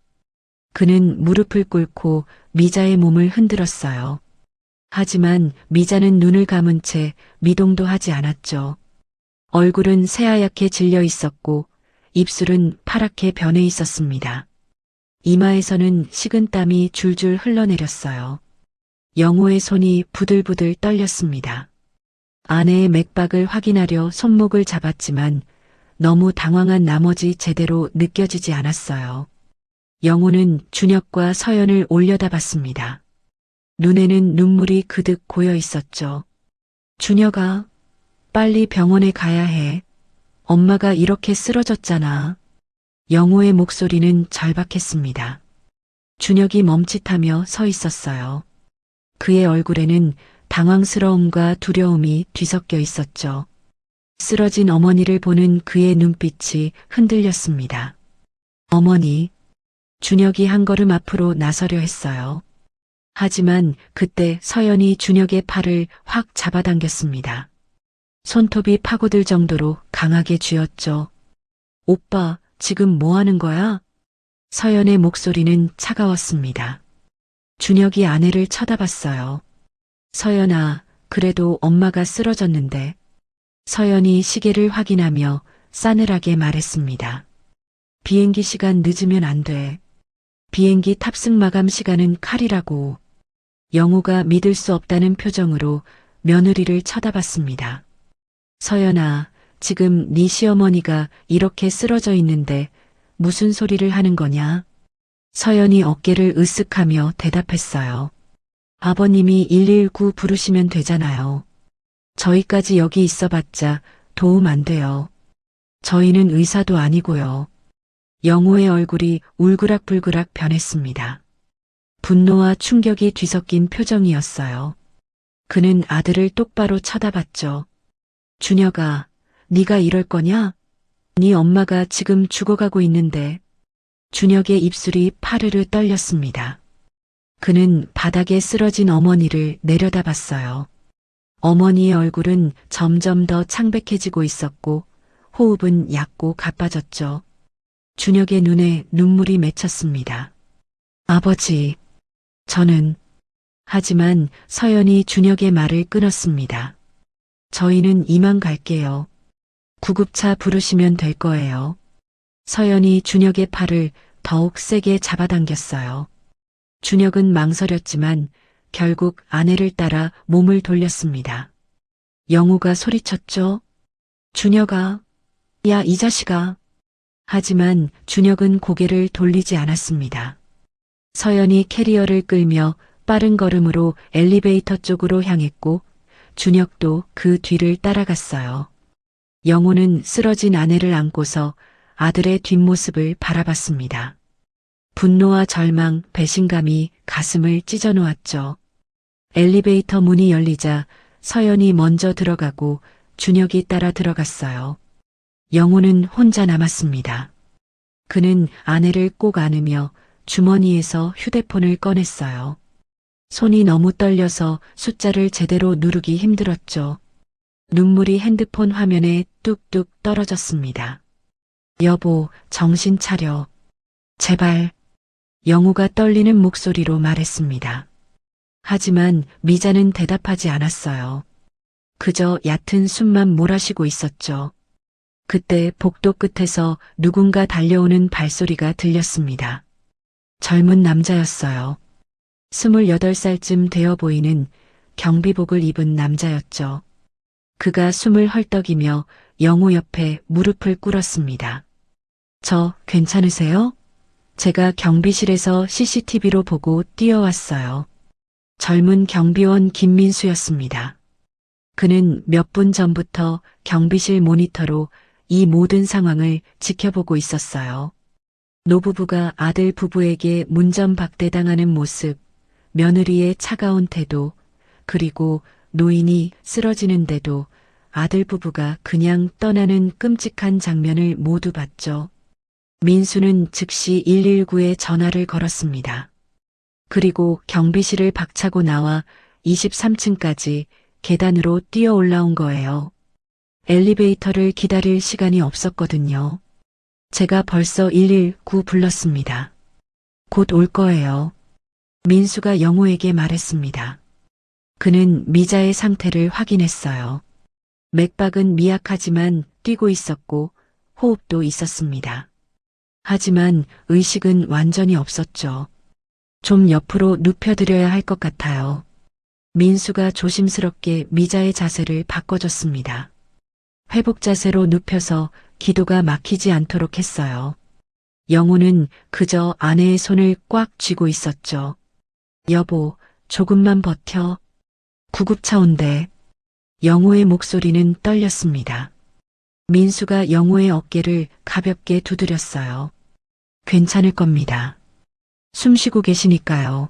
그는 무릎을 꿇고 미자의 몸을 흔들었어요. 하지만 미자는 눈을 감은 채 미동도 하지 않았죠. 얼굴은 새하얗게 질려 있었고 입술은 파랗게 변해 있었습니다. 이마에서는 식은땀이 줄줄 흘러내렸어요. 영호의 손이 부들부들 떨렸습니다. 아내의 맥박을 확인하려 손목을 잡았지만 너무 당황한 나머지 제대로 느껴지지 않았어요. 영호는 준혁과 서연을 올려다봤습니다. 눈에는 눈물이 그득 고여 있었죠. 준혁아, 빨리 병원에 가야 해. 엄마가 이렇게 쓰러졌잖아. 영호의 목소리는 절박했습니다. 준혁이 멈칫하며 서 있었어요. 그의 얼굴에는 당황스러움과 두려움이 뒤섞여 있었죠. 쓰러진 어머니를 보는 그의 눈빛이 흔들렸습니다. 어머니, 준혁이 한 걸음 앞으로 나서려 했어요. 하지만 그때 서연이 준혁의 팔을 확 잡아당겼습니다. 손톱이 파고들 정도로 강하게 쥐었죠. 오빠, 지금 뭐 하는 거야? 서연의 목소리는 차가웠습니다. 준혁이 아내를 쳐다봤어요. 서연아, 그래도 엄마가 쓰러졌는데. 서연이 시계를 확인하며 싸늘하게 말했습니다. 비행기 시간 늦으면 안 돼. 비행기 탑승 마감 시간은 칼이라고. 영우가 믿을 수 없다는 표정으로 며느리를 쳐다봤습니다. 서연아, 지금 네 시어머니가 이렇게 쓰러져 있는데 무슨 소리를 하는 거냐? 서연이 어깨를 으쓱하며 대답했어요. 아버님이 119 부르시면 되잖아요. 저희까지 여기 있어봤자 도움 안 돼요. 저희는 의사도 아니고요. 영호의 얼굴이 울그락불그락 변했습니다. 분노와 충격이 뒤섞인 표정이었어요. 그는 아들을 똑바로 쳐다봤죠. 준혁아, 네가 이럴 거냐? 네 엄마가 지금 죽어가고 있는데. 준혁의 입술이 파르르 떨렸습니다. 그는 바닥에 쓰러진 어머니를 내려다봤어요. 어머니의 얼굴은 점점 더 창백해지고 있었고 호흡은 얕고 가빠졌죠. 준혁의 눈에 눈물이 맺혔습니다. 아버지, 저는... 하지만 서연이 준혁의 말을 끊었습니다. 저희는 이만 갈게요. 구급차 부르시면 될 거예요. 서연이 준혁의 팔을 더욱 세게 잡아당겼어요. 준혁은 망설였지만 결국 아내를 따라 몸을 돌렸습니다. 영우가 소리쳤죠. 준혁아, 야, 이 자식아. 하지만 준혁은 고개를 돌리지 않았습니다. 서연이 캐리어를 끌며 빠른 걸음으로 엘리베이터 쪽으로 향했고 준혁도 그 뒤를 따라갔어요. 영우는 쓰러진 아내를 안고서 아들의 뒷모습을 바라봤습니다. 분노와 절망, 배신감이 가슴을 찢어놓았죠. 엘리베이터 문이 열리자 서연이 먼저 들어가고 준혁이 따라 들어갔어요. 영우는 혼자 남았습니다. 그는 아내를 꼭 안으며 주머니에서 휴대폰을 꺼냈어요. 손이 너무 떨려서 숫자를 제대로 누르기 힘들었죠. 눈물이 핸드폰 화면에 뚝뚝 떨어졌습니다. 여보, 정신 차려. 제발. 영우가 떨리는 목소리로 말했습니다. 하지만 미자는 대답하지 않았어요. 그저 얕은 숨만 몰아쉬고 있었죠. 그때 복도 끝에서 누군가 달려오는 발소리가 들렸습니다. 젊은 남자였어요. 28살쯤 되어 보이는 경비복을 입은 남자였죠. 그가 숨을 헐떡이며 영우 옆에 무릎을 꿇었습니다. 저 괜찮으세요? 제가 경비실에서 CCTV로 보고 뛰어왔어요. 젊은 경비원 김민수였습니다. 그는 몇 분 전부터 경비실 모니터로 이 모든 상황을 지켜보고 있었어요. 노부부가 아들 부부에게 문전박대당하는 모습, 며느리의 차가운 태도, 그리고 노인이 쓰러지는데도 아들 부부가 그냥 떠나는 끔찍한 장면을 모두 봤죠. 민수는 즉시 119에 전화를 걸었습니다. 그리고 경비실을 박차고 나와 23층까지 계단으로 뛰어 올라온 거예요. 엘리베이터를 기다릴 시간이 없었거든요. 제가 벌써 119 불렀습니다. 곧 올 거예요. 민수가 영호에게 말했습니다. 그는 미자의 상태를 확인했어요. 맥박은 미약하지만 뛰고 있었고 호흡도 있었습니다. 하지만 의식은 완전히 없었죠. 좀 옆으로 눕혀드려야 할 것 같아요. 민수가 조심스럽게 미자의 자세를 바꿔줬습니다. 회복 자세로 눕혀서 기도가 막히지 않도록 했어요. 영우는 그저 아내의 손을 꽉 쥐고 있었죠. 여보, 조금만 버텨. 구급차 온대. 영우의 목소리는 떨렸습니다. 민수가 영우의 어깨를 가볍게 두드렸어요. 괜찮을 겁니다. 숨 쉬고 계시니까요.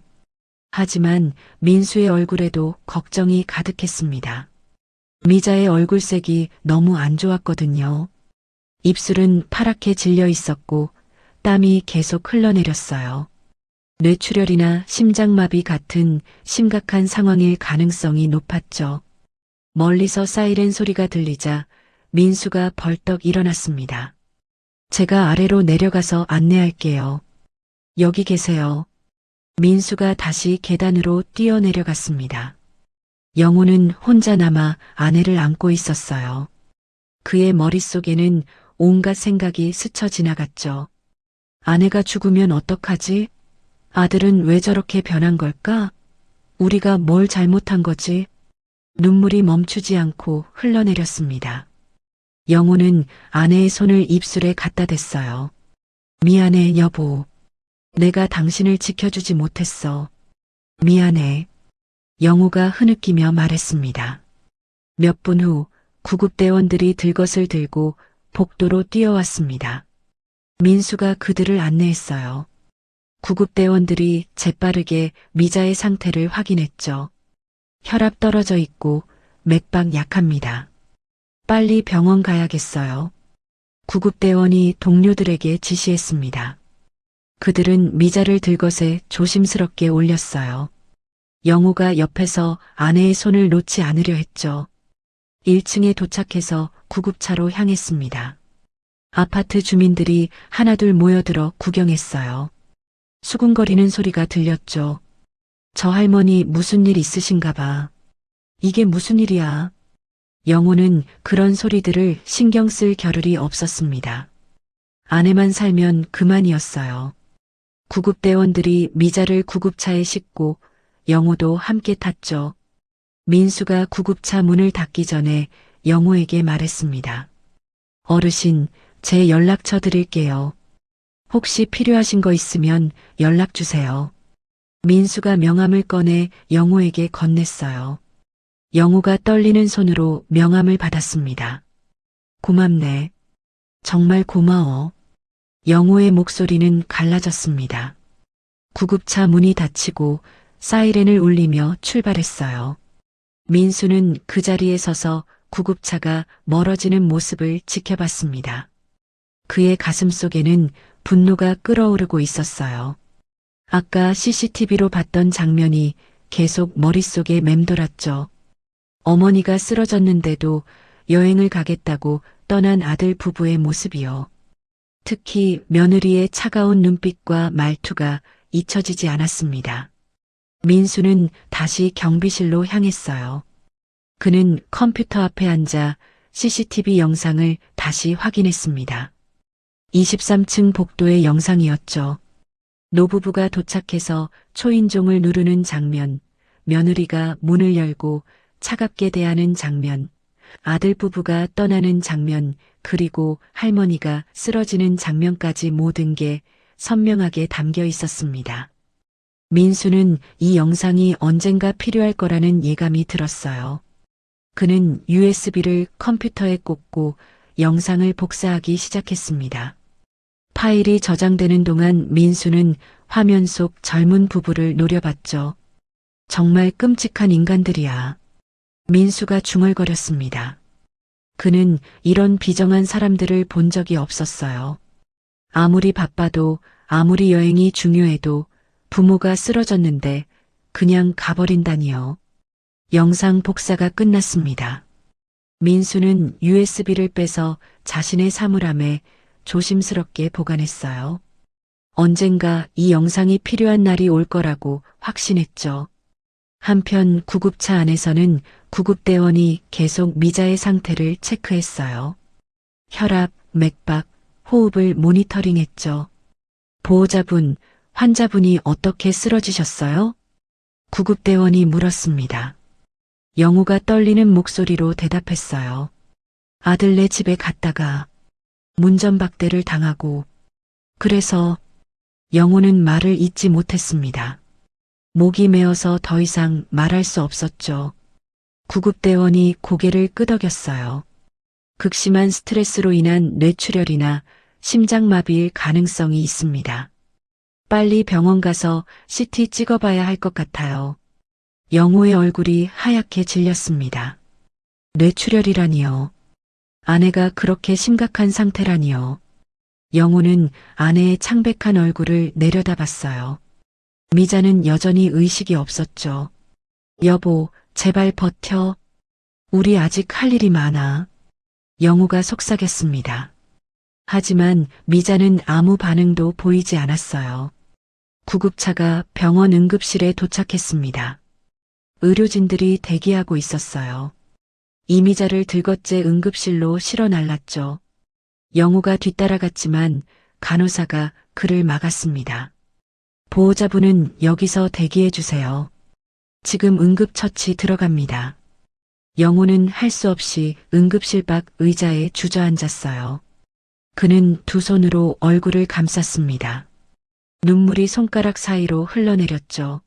하지만 민수의 얼굴에도 걱정이 가득했습니다. 미자의 얼굴색이 너무 안 좋았거든요. 입술은 파랗게 질려 있었고 땀이 계속 흘러내렸어요. 뇌출혈이나 심장마비 같은 심각한 상황일 가능성이 높았죠. 멀리서 사이렌 소리가 들리자 민수가 벌떡 일어났습니다. 제가 아래로 내려가서 안내할게요. 여기 계세요. 민수가 다시 계단으로 뛰어내려갔습니다. 영호는 혼자 남아 아내를 안고 있었어요. 그의 머릿속에는 온갖 생각이 스쳐 지나갔죠. 아내가 죽으면 어떡하지? 아들은 왜 저렇게 변한 걸까? 우리가 뭘 잘못한 거지? 눈물이 멈추지 않고 흘러내렸습니다. 영호는 아내의 손을 입술에 갖다 댔어요. 미안해, 여보. 내가 당신을 지켜주지 못했어. 미안해. 영호가 흐느끼며 말했습니다. 몇 분 후 구급대원들이 들것을 들고 복도로 뛰어왔습니다. 민수가 그들을 안내했어요. 구급대원들이 재빠르게 미자의 상태를 확인했죠. 혈압 떨어져 있고 맥박 약합니다. 빨리 병원 가야겠어요. 구급대원이 동료들에게 지시했습니다. 그들은 미자를 들것에 조심스럽게 올렸어요. 영호가 옆에서 아내의 손을 놓지 않으려 했죠. 1층에 도착해서 구급차로 향했습니다. 아파트 주민들이 하나둘 모여들어 구경했어요. 수군거리는 소리가 들렸죠. 저 할머니 무슨 일 있으신가 봐. 이게 무슨 일이야? 영호는 그런 소리들을 신경 쓸 겨를이 없었습니다. 아내만 살면 그만이었어요. 구급대원들이 미자를 구급차에 싣고 영호도 함께 탔죠. 민수가 구급차 문을 닫기 전에 영호에게 말했습니다. 어르신, 제 연락처 드릴게요. 혹시 필요하신 거 있으면 연락 주세요. 민수가 명함을 꺼내 영호에게 건넸어요. 영호가 떨리는 손으로 명함을 받았습니다. 고맙네. 정말 고마워. 영호의 목소리는 갈라졌습니다. 구급차 문이 닫히고 사이렌을 울리며 출발했어요. 민수는 그 자리에 서서 구급차가 멀어지는 모습을 지켜봤습니다. 그의 가슴 속에는 분노가 끓어오르고 있었어요. 아까 CCTV로 봤던 장면이 계속 머릿속에 맴돌았죠. 어머니가 쓰러졌는데도 여행을 가겠다고 떠난 아들 부부의 모습이요. 특히 며느리의 차가운 눈빛과 말투가 잊혀지지 않았습니다. 민수는 다시 경비실로 향했어요. 그는 컴퓨터 앞에 앉아 CCTV 영상을 다시 확인했습니다. 23층 복도의 영상이었죠. 노부부가 도착해서 초인종을 누르는 장면, 며느리가 문을 열고 차갑게 대하는 장면, 아들 부부가 떠나는 장면, 그리고 할머니가 쓰러지는 장면까지 모든 게 선명하게 담겨 있었습니다. 민수는 이 영상이 언젠가 필요할 거라는 예감이 들었어요. 그는 USB를 컴퓨터에 꽂고 영상을 복사하기 시작했습니다. 파일이 저장되는 동안 민수는 화면 속 젊은 부부를 노려봤죠. 정말 끔찍한 인간들이야. 민수가 중얼거렸습니다. 그는 이런 비정한 사람들을 본 적이 없었어요. 아무리 바빠도 아무리 여행이 중요해도 부모가 쓰러졌는데 그냥 가버린다니요. 영상 복사가 끝났습니다. 민수는 USB를 빼서 자신의 사물함에 조심스럽게 보관했어요. 언젠가 이 영상이 필요한 날이 올 거라고 확신했죠. 한편 구급차 안에서는 구급대원이 계속 미자의 상태를 체크했어요. 혈압, 맥박, 호흡을 모니터링했죠. 보호자분, 환자분이 어떻게 쓰러지셨어요? 구급대원이 물었습니다. 영호가 떨리는 목소리로 대답했어요. 아들네 집에 갔다가 문전박대를 당하고 그래서 영호는 말을 잇지 못했습니다. 목이 메어서 더 이상 말할 수 없었죠. 구급대원이 고개를 끄덕였어요. 극심한 스트레스로 인한 뇌출혈이나 심장마비일 가능성이 있습니다. 빨리 병원 가서 CT 찍어봐야 할 것 같아요. 영호의 얼굴이 하얗게 질렸습니다. 뇌출혈이라니요. 아내가 그렇게 심각한 상태라니요. 영호는 아내의 창백한 얼굴을 내려다봤어요. 미자는 여전히 의식이 없었죠. 여보, 제발 버텨. 우리 아직 할 일이 많아. 영호가 속삭였습니다. 하지만 미자는 아무 반응도 보이지 않았어요. 구급차가 병원 응급실에 도착했습니다. 의료진들이 대기하고 있었어요. 이미자를 들것째 응급실로 실어 날랐죠. 영호가 뒤따라갔지만 간호사가 그를 막았습니다. 보호자분은 여기서 대기해 주세요. 지금 응급처치 들어갑니다. 영호는 할 수 없이 응급실 밖 의자에 주저앉았어요. 그는 두 손으로 얼굴을 감쌌습니다. 눈물이 손가락 사이로 흘러내렸죠.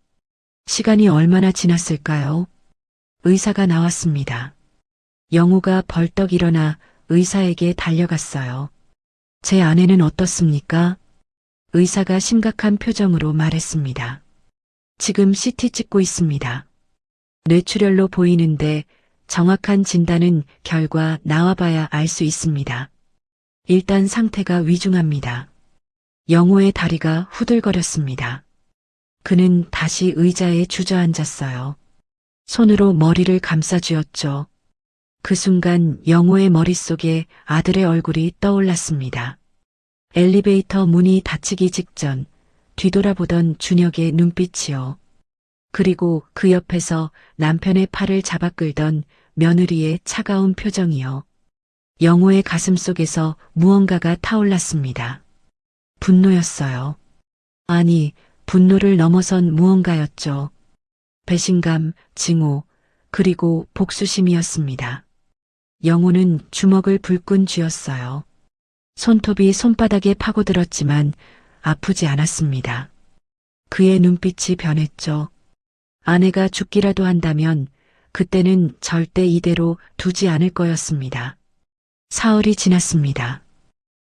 시간이 얼마나 지났을까요? 의사가 나왔습니다. 영호가 벌떡 일어나 의사에게 달려갔어요. 제 아내는 어떻습니까? 의사가 심각한 표정으로 말했습니다. 지금 CT 찍고 있습니다. 뇌출혈로 보이는데 정확한 진단은 결과 나와봐야 알 수 있습니다. 일단 상태가 위중합니다. 영호의 다리가 후들거렸습니다. 그는 다시 의자에 주저앉았어요. 손으로 머리를 감싸쥐었죠. 그 순간 영호의 머릿속에 아들의 얼굴이 떠올랐습니다. 엘리베이터 문이 닫히기 직전 뒤돌아보던 준혁의 눈빛이요. 그리고 그 옆에서 남편의 팔을 잡아 끌던 며느리의 차가운 표정이요. 영호의 가슴 속에서 무언가가 타올랐습니다. 분노였어요. 아니, 분노를 넘어선 무언가였죠. 배신감, 증오, 그리고 복수심이었습니다. 영호는 주먹을 불끈 쥐었어요. 손톱이 손바닥에 파고들었지만 아프지 않았습니다. 그의 눈빛이 변했죠. 아내가 죽기라도 한다면 그때는 절대 이대로 두지 않을 거였습니다. 사흘이 지났습니다.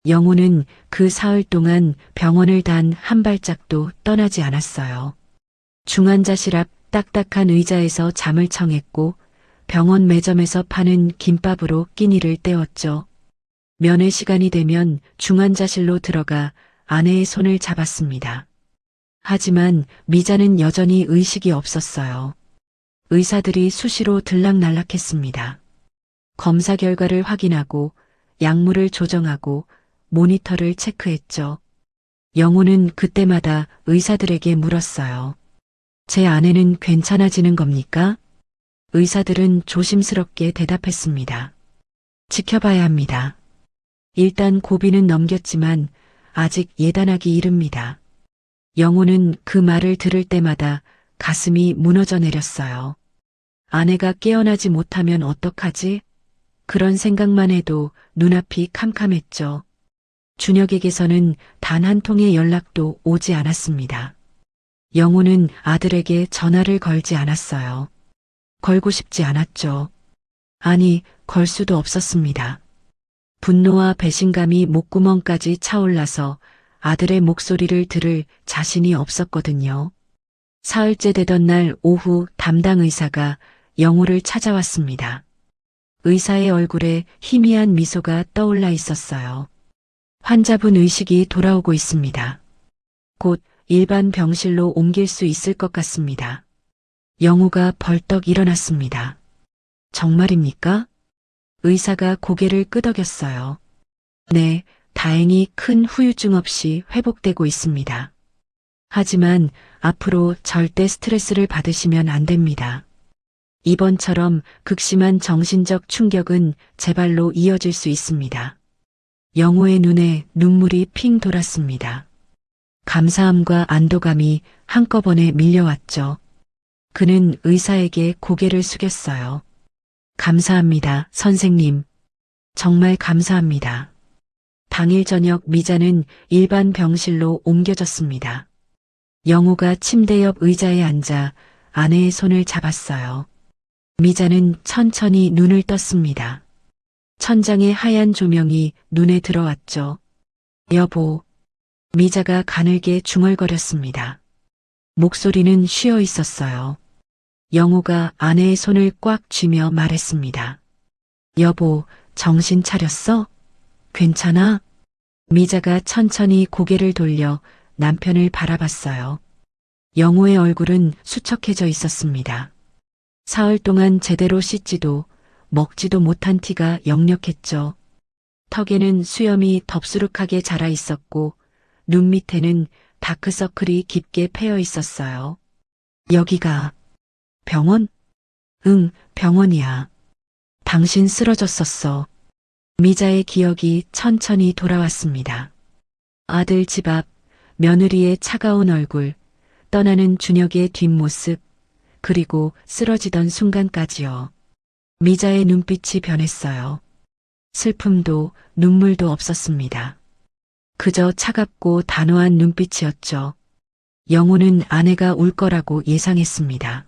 영호는 그 사흘 동안 병원을 단 한 발짝도 떠나지 않았어요. 중환자실 앞 딱딱한 의자에서 잠을 청했고 병원 매점에서 파는 김밥으로 끼니를 때웠죠. 면회 시간이 되면 중환자실로 들어가 아내의 손을 잡았습니다. 하지만 미자는 여전히 의식이 없었어요. 의사들이 수시로 들락날락했습니다. 검사 결과를 확인하고 약물을 조정하고 모니터를 체크했죠. 영호는 그때마다 의사들에게 물었어요. 제 아내는 괜찮아지는 겁니까? 의사들은 조심스럽게 대답했습니다. 지켜봐야 합니다. 일단 고비는 넘겼지만 아직 예단하기 이릅니다. 영호는 그 말을 들을 때마다 가슴이 무너져 내렸어요. 아내가 깨어나지 못하면 어떡하지? 그런 생각만 해도 눈앞이 캄캄했죠. 준혁에게서는 단 한 통의 연락도 오지 않았습니다. 영호는 아들에게 전화를 걸지 않았어요. 걸고 싶지 않았죠. 아니, 걸 수도 없었습니다. 분노와 배신감이 목구멍까지 차올라서 아들의 목소리를 들을 자신이 없었거든요. 사흘째 되던 날 오후 담당 의사가 영호를 찾아왔습니다. 의사의 얼굴에 희미한 미소가 떠올라 있었어요. 환자분 의식이 돌아오고 있습니다. 곧 일반 병실로 옮길 수 있을 것 같습니다. 영호가 벌떡 일어났습니다. 정말입니까? 의사가 고개를 끄덕였어요. 네, 다행히 큰 후유증 없이 회복되고 있습니다. 하지만 앞으로 절대 스트레스를 받으시면 안 됩니다. 이번처럼 극심한 정신적 충격은 재발로 이어질 수 있습니다. 영호의 눈에 눈물이 핑 돌았습니다. 감사함과 안도감이 한꺼번에 밀려왔죠. 그는 의사에게 고개를 숙였어요. 감사합니다, 선생님. 정말 감사합니다. 당일 저녁 미자는 일반 병실로 옮겨졌습니다. 영호가 침대 옆 의자에 앉아 아내의 손을 잡았어요. 미자는 천천히 눈을 떴습니다. 천장의 하얀 조명이 눈에 들어왔죠. 여보. 미자가 가늘게 중얼거렸습니다. 목소리는 쉬어 있었어요. 영호가 아내의 손을 꽉 쥐며 말했습니다. 여보, 정신 차렸어? 괜찮아? 미자가 천천히 고개를 돌려 남편을 바라봤어요. 영호의 얼굴은 수척해져 있었습니다. 사흘 동안 제대로 씻지도 먹지도 못한 티가 역력했죠. 턱에는 수염이 덥수룩하게 자라 있었고 눈 밑에는 다크서클이 깊게 패여 있었어요. 여기가 병원? 응, 병원이야. 당신 쓰러졌었어. 미자의 기억이 천천히 돌아왔습니다. 아들 집 앞, 며느리의 차가운 얼굴, 떠나는 준혁의 뒷모습, 그리고 쓰러지던 순간까지요. 미자의 눈빛이 변했어요. 슬픔도 눈물도 없었습니다. 그저 차갑고 단호한 눈빛이었죠. 영호는 아내가 울 거라고 예상했습니다.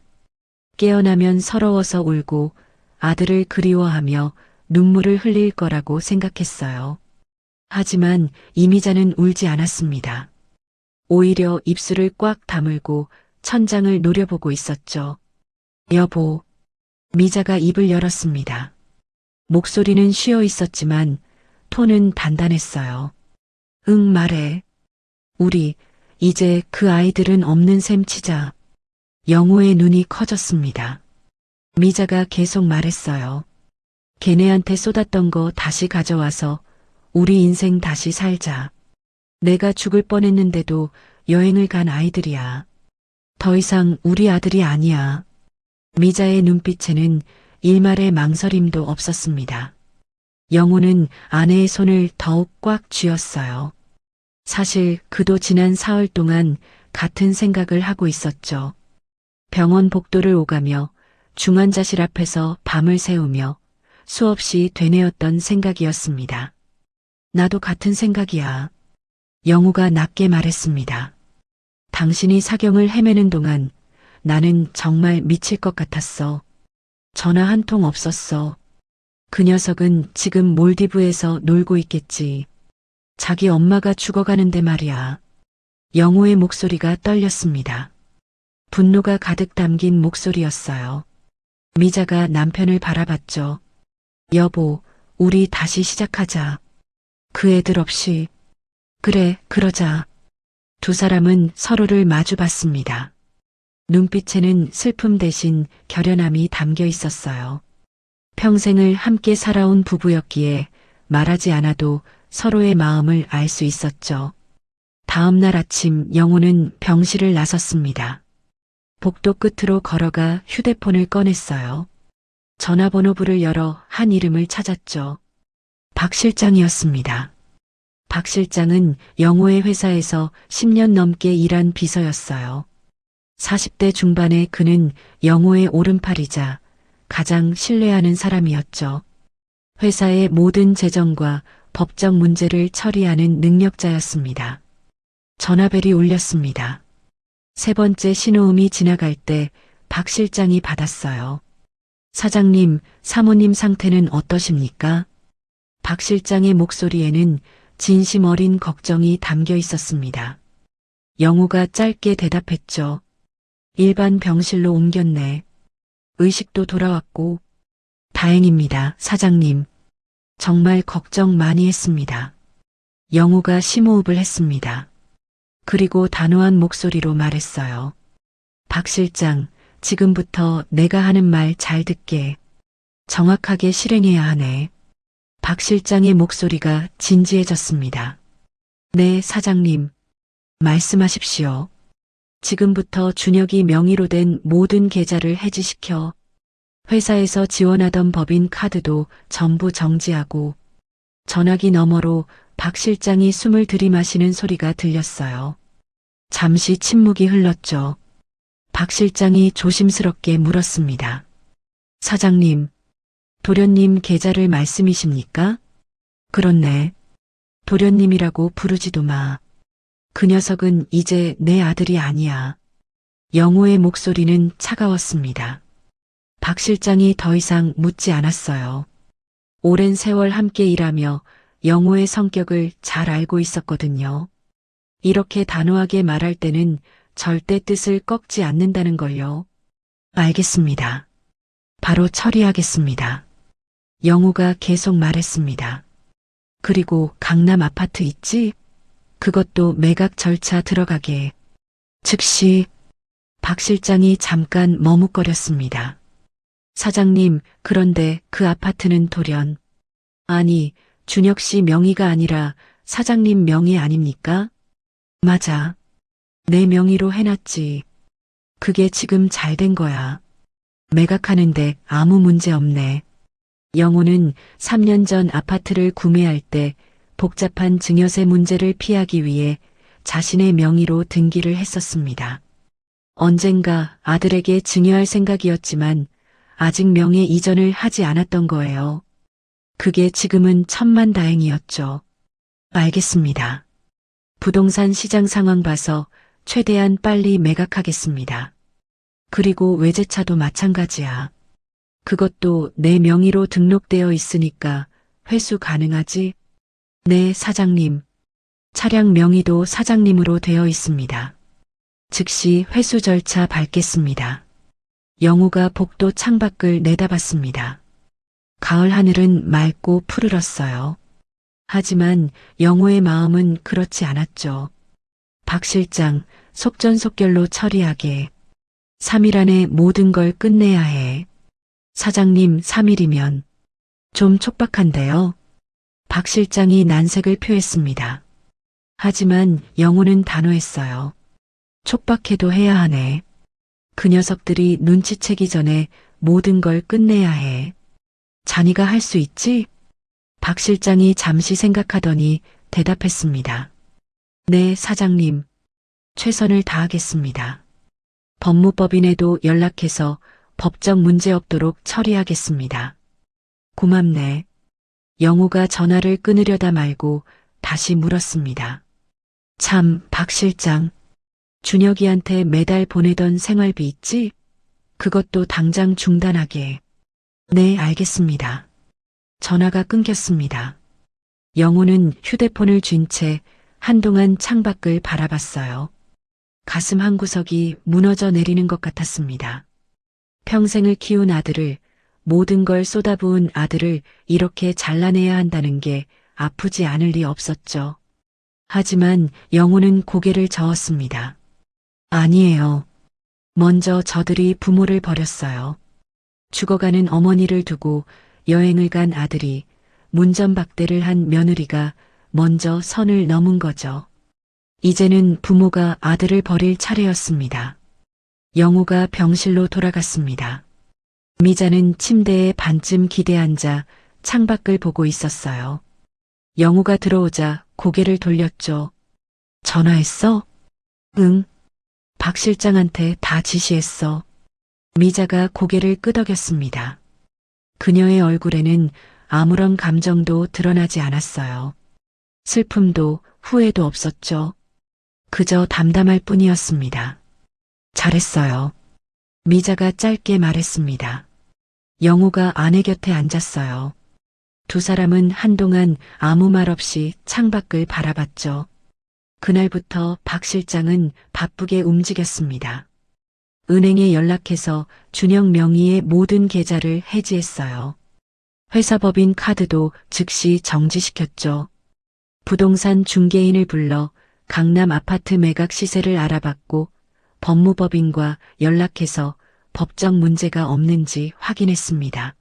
깨어나면 서러워서 울고 아들을 그리워하며 눈물을 흘릴 거라고 생각했어요. 하지만 이미자는 울지 않았습니다. 오히려 입술을 꽉 다물고 천장을 노려보고 있었죠. 여보. 미자가 입을 열었습니다. 목소리는 쉬어 있었지만 톤은 단단했어요. 응, 말해. 우리 이제 그 아이들은 없는 셈 치자. 영호의 눈이 커졌습니다. 미자가 계속 말했어요. 걔네한테 쏟았던 거 다시 가져와서 우리 인생 다시 살자. 내가 죽을 뻔했는데도 여행을 간 아이들이야. 더 이상 우리 아들이 아니야. 미자의 눈빛에는 일말의 망설임도 없었습니다. 영호는 아내의 손을 더욱 꽉 쥐었어요. 사실 그도 지난 사흘 동안 같은 생각을 하고 있었죠. 병원 복도를 오가며 중환자실 앞에서 밤을 새우며 수없이 되뇌었던 생각이었습니다. 나도 같은 생각이야. 영호가 낮게 말했습니다. 당신이 사경을 헤매는 동안 나는 정말 미칠 것 같았어. 전화 한 통 없었어. 그 녀석은 지금 몰디브에서 놀고 있겠지. 자기 엄마가 죽어가는데 말이야. 영호의 목소리가 떨렸습니다. 분노가 가득 담긴 목소리였어요. 미자가 남편을 바라봤죠. 여보, 우리 다시 시작하자. 그 애들 없이. 그래, 그러자. 두 사람은 서로를 마주 봤습니다. 눈빛에는 슬픔 대신 결연함이 담겨 있었어요. 평생을 함께 살아온 부부였기에 말하지 않아도 서로의 마음을 알 수 있었죠. 다음 날 아침 영호는 병실을 나섰습니다. 복도 끝으로 걸어가 휴대폰을 꺼냈어요. 전화번호부를 열어 한 이름을 찾았죠. 박 실장이었습니다. 박 실장은 영호의 회사에서 10년 넘게 일한 비서였어요. 40대 중반의 그는 영호의 오른팔이자 가장 신뢰하는 사람이었죠. 회사의 모든 재정과 법적 문제를 처리하는 능력자였습니다. 전화벨이 울렸습니다. 세 번째 신호음이 지나갈 때 박 실장이 받았어요. 사장님, 사모님 상태는 어떠십니까? 박 실장의 목소리에는 진심 어린 걱정이 담겨 있었습니다. 영호가 짧게 대답했죠. 일반 병실로 옮겼네. 의식도 돌아왔고. 다행입니다, 사장님. 정말 걱정 많이 했습니다. 영호가 심호흡을 했습니다. 그리고 단호한 목소리로 말했어요. 박 실장, 지금부터 내가 하는 말 잘 듣게. 정확하게 실행해야 하네. 박 실장의 목소리가 진지해졌습니다. 네, 사장님. 말씀하십시오. 지금부터 준혁이 명의로 된 모든 계좌를 해지시켜 회사에서 지원하던 법인 카드도 전부 정지하고. 전화기 너머로 박 실장이 숨을 들이마시는 소리가 들렸어요. 잠시 침묵이 흘렀죠. 박 실장이 조심스럽게 물었습니다. 사장님, 도련님 계좌를 말씀이십니까? 그렇네. 도련님이라고 부르지도 마. 그 녀석은 이제 내 아들이 아니야. 영호의 목소리는 차가웠습니다. 박 실장이 더 이상 묻지 않았어요. 오랜 세월 함께 일하며 영호의 성격을 잘 알고 있었거든요. 이렇게 단호하게 말할 때는 절대 뜻을 꺾지 않는다는 걸요. 알겠습니다. 바로 처리하겠습니다. 영호가 계속 말했습니다. 그리고 강남 아파트 있지? 그것도 매각 절차 들어가게. 즉시 박 실장이 잠깐 머뭇거렸습니다. 사장님, 그런데 그 아파트는 돌연. 아니, 준혁 씨 명의가 아니라 사장님 명의 아닙니까? 맞아. 내 명의로 해놨지. 그게 지금 잘 된 거야. 매각하는데 아무 문제 없네. 영호는 3년 전 아파트를 구매할 때 복잡한 증여세 문제를 피하기 위해 자신의 명의로 등기를 했었습니다. 언젠가 아들에게 증여할 생각이었지만 아직 명예 이전을 하지 않았던 거예요. 그게 지금은 천만다행이었죠. 알겠습니다. 부동산 시장 상황 봐서 최대한 빨리 매각하겠습니다. 그리고 외제차도 마찬가지야. 그것도 내 명의로 등록되어 있으니까 회수 가능하지? 네, 사장님. 차량 명의도 사장님으로 되어 있습니다. 즉시 회수 절차 밟겠습니다. 영호가 복도 창밖을 내다봤습니다. 가을 하늘은 맑고 푸르렀어요. 하지만 영호의 마음은 그렇지 않았죠. 박 실장, 속전속결로 처리하게. 3일 안에 모든 걸 끝내야 해. 사장님, 3일이면 좀 촉박한데요. 박 실장이 난색을 표했습니다. 하지만 영호는 단호했어요. 촉박해도 해야 하네. 그 녀석들이 눈치채기 전에 모든 걸 끝내야 해. 자네가 할 수 있지? 박 실장이 잠시 생각하더니 대답했습니다. 네, 사장님. 최선을 다하겠습니다. 법무법인에도 연락해서 법적 문제 없도록 처리하겠습니다. 고맙네. 영호가 전화를 끊으려다 말고 다시 물었습니다. 참, 박 실장. 준혁이한테 매달 보내던 생활비 있지? 그것도 당장 중단하게. 네, 알겠습니다. 전화가 끊겼습니다. 영호는 휴대폰을 쥔 채 한동안 창밖을 바라봤어요. 가슴 한구석이 무너져 내리는 것 같았습니다. 평생을 키운 아들을, 모든 걸 쏟아부은 아들을 이렇게 잘라내야 한다는 게 아프지 않을 리 없었죠. 하지만 영호는 고개를 저었습니다. 아니에요. 먼저 저들이 부모를 버렸어요. 죽어가는 어머니를 두고 여행을 간 아들이, 문전박대를 한 며느리가 먼저 선을 넘은 거죠. 이제는 부모가 아들을 버릴 차례였습니다. 영호가 병실로 돌아갔습니다. 미자는 침대에 반쯤 기대 앉아 창밖을 보고 있었어요. 영호가 들어오자 고개를 돌렸죠. 전화했어? 응. 박 실장한테 다 지시했어. 미자가 고개를 끄덕였습니다. 그녀의 얼굴에는 아무런 감정도 드러나지 않았어요. 슬픔도 후회도 없었죠. 그저 담담할 뿐이었습니다. 잘했어요. 미자가 짧게 말했습니다. 영호가 아내 곁에 앉았어요. 두 사람은 한동안 아무 말 없이 창밖을 바라봤죠. 그날부터 박 실장은 바쁘게 움직였습니다. 은행에 연락해서 준혁 명의의 모든 계좌를 해지했어요. 회사 법인 카드도 즉시 정지시켰죠. 부동산 중개인을 불러 강남 아파트 매각 시세를 알아봤고 법무법인과 연락해서 법적 문제가 없는지 확인했습니다.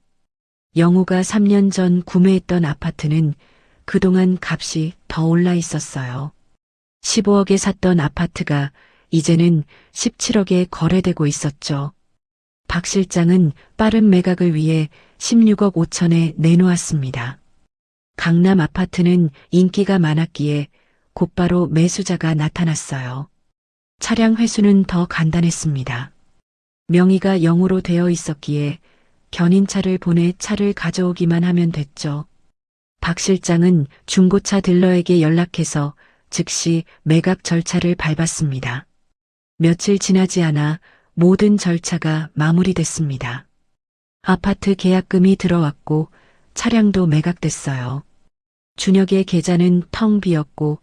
영호가 3년 전 구매했던 아파트는 그동안 값이 더 올라 있었어요. 15억에 샀던 아파트가 이제는 17억에 거래되고 있었죠. 박 실장은 빠른 매각을 위해 16억 5천에 내놓았습니다. 강남 아파트는 인기가 많았기에 곧바로 매수자가 나타났어요. 차량 회수는 더 간단했습니다. 명의가 영호로 되어 있었기에 견인차를 보내 차를 가져오기만 하면 됐죠. 박 실장은 중고차 딜러에게 연락해서 즉시 매각 절차를 밟았습니다. 며칠 지나지 않아 모든 절차가 마무리됐습니다. 아파트 계약금이 들어왔고 차량도 매각됐어요. 준혁의 계좌는 텅 비었고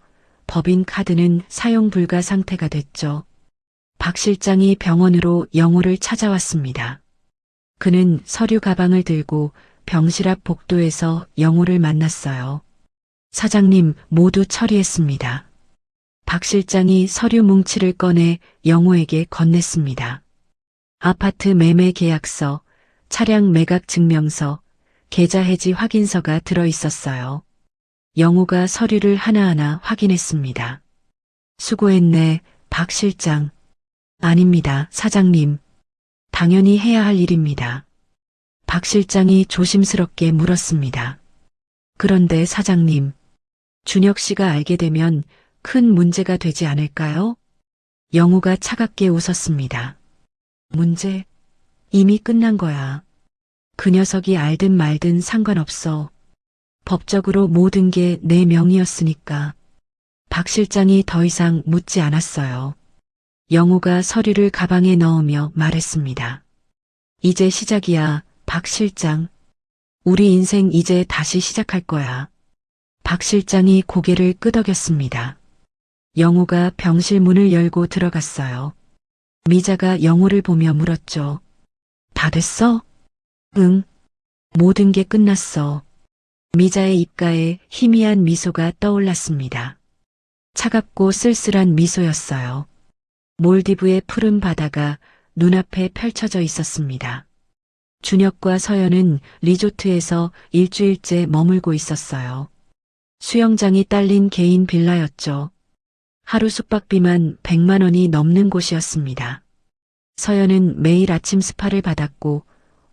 법인 카드는 사용 불가 상태가 됐죠. 박 실장이 병원으로 영호를 찾아왔습니다. 그는 서류 가방을 들고 병실 앞 복도에서 영호를 만났어요. 사장님 모두 처리했습니다. 박 실장이 서류 뭉치를 꺼내 영호에게 건넸습니다. 아파트 매매 계약서, 차량 매각 증명서, 계좌 해지 확인서가 들어 있었어요. 영호가 서류를 하나하나 확인했습니다. 수고했네, 박 실장. 아닙니다, 사장님. 당연히 해야 할 일입니다. 박 실장이 조심스럽게 물었습니다. 그런데 사장님, 준혁 씨가 알게 되면 큰 문제가 되지 않을까요? 영호가 차갑게 웃었습니다. 문제? 이미 끝난 거야. 그 녀석이 알든 말든 상관없어. 법적으로 모든 게 내 명의였으니까. 박 실장이 더 이상 묻지 않았어요. 영호가 서류를 가방에 넣으며 말했습니다. 이제 시작이야, 박 실장. 우리 인생 이제 다시 시작할 거야. 박 실장이 고개를 끄덕였습니다. 영호가 병실 문을 열고 들어갔어요. 미자가 영호를 보며 물었죠. 다 됐어? 응. 모든 게 끝났어. 미자의 입가에 희미한 미소가 떠올랐습니다. 차갑고 쓸쓸한 미소였어요. 몰디브의 푸른 바다가 눈앞에 펼쳐져 있었습니다. 준혁과 서연은 리조트에서 일주일째 머물고 있었어요. 수영장이 딸린 개인 빌라였죠. 하루 숙박비만 100만 원이 넘는 곳이었습니다. 서연은 매일 아침 스파를 받았고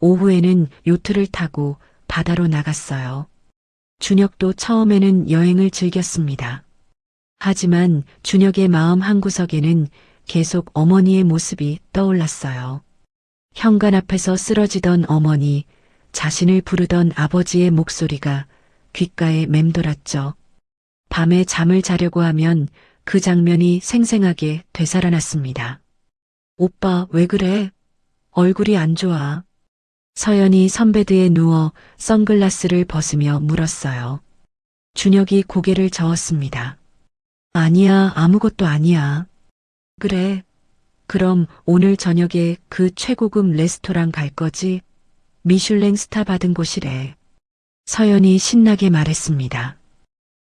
오후에는 요트를 타고 바다로 나갔어요. 준혁도 처음에는 여행을 즐겼습니다. 하지만 준혁의 마음 한구석에는 계속 어머니의 모습이 떠올랐어요. 현관 앞에서 쓰러지던 어머니, 자신을 부르던 아버지의 목소리가 귓가에 맴돌았죠. 밤에 잠을 자려고 하면 그 장면이 생생하게 되살아났습니다. 오빠, 왜 그래? 얼굴이 안 좋아. 서연이 선베드에 누워 선글라스를 벗으며 물었어요. 준혁이 고개를 저었습니다. 아니야, 아무것도 아니야. 그래. 그럼 오늘 저녁에 그 최고급 레스토랑 갈 거지? 미슐랭 스타 받은 곳이래. 서연이 신나게 말했습니다.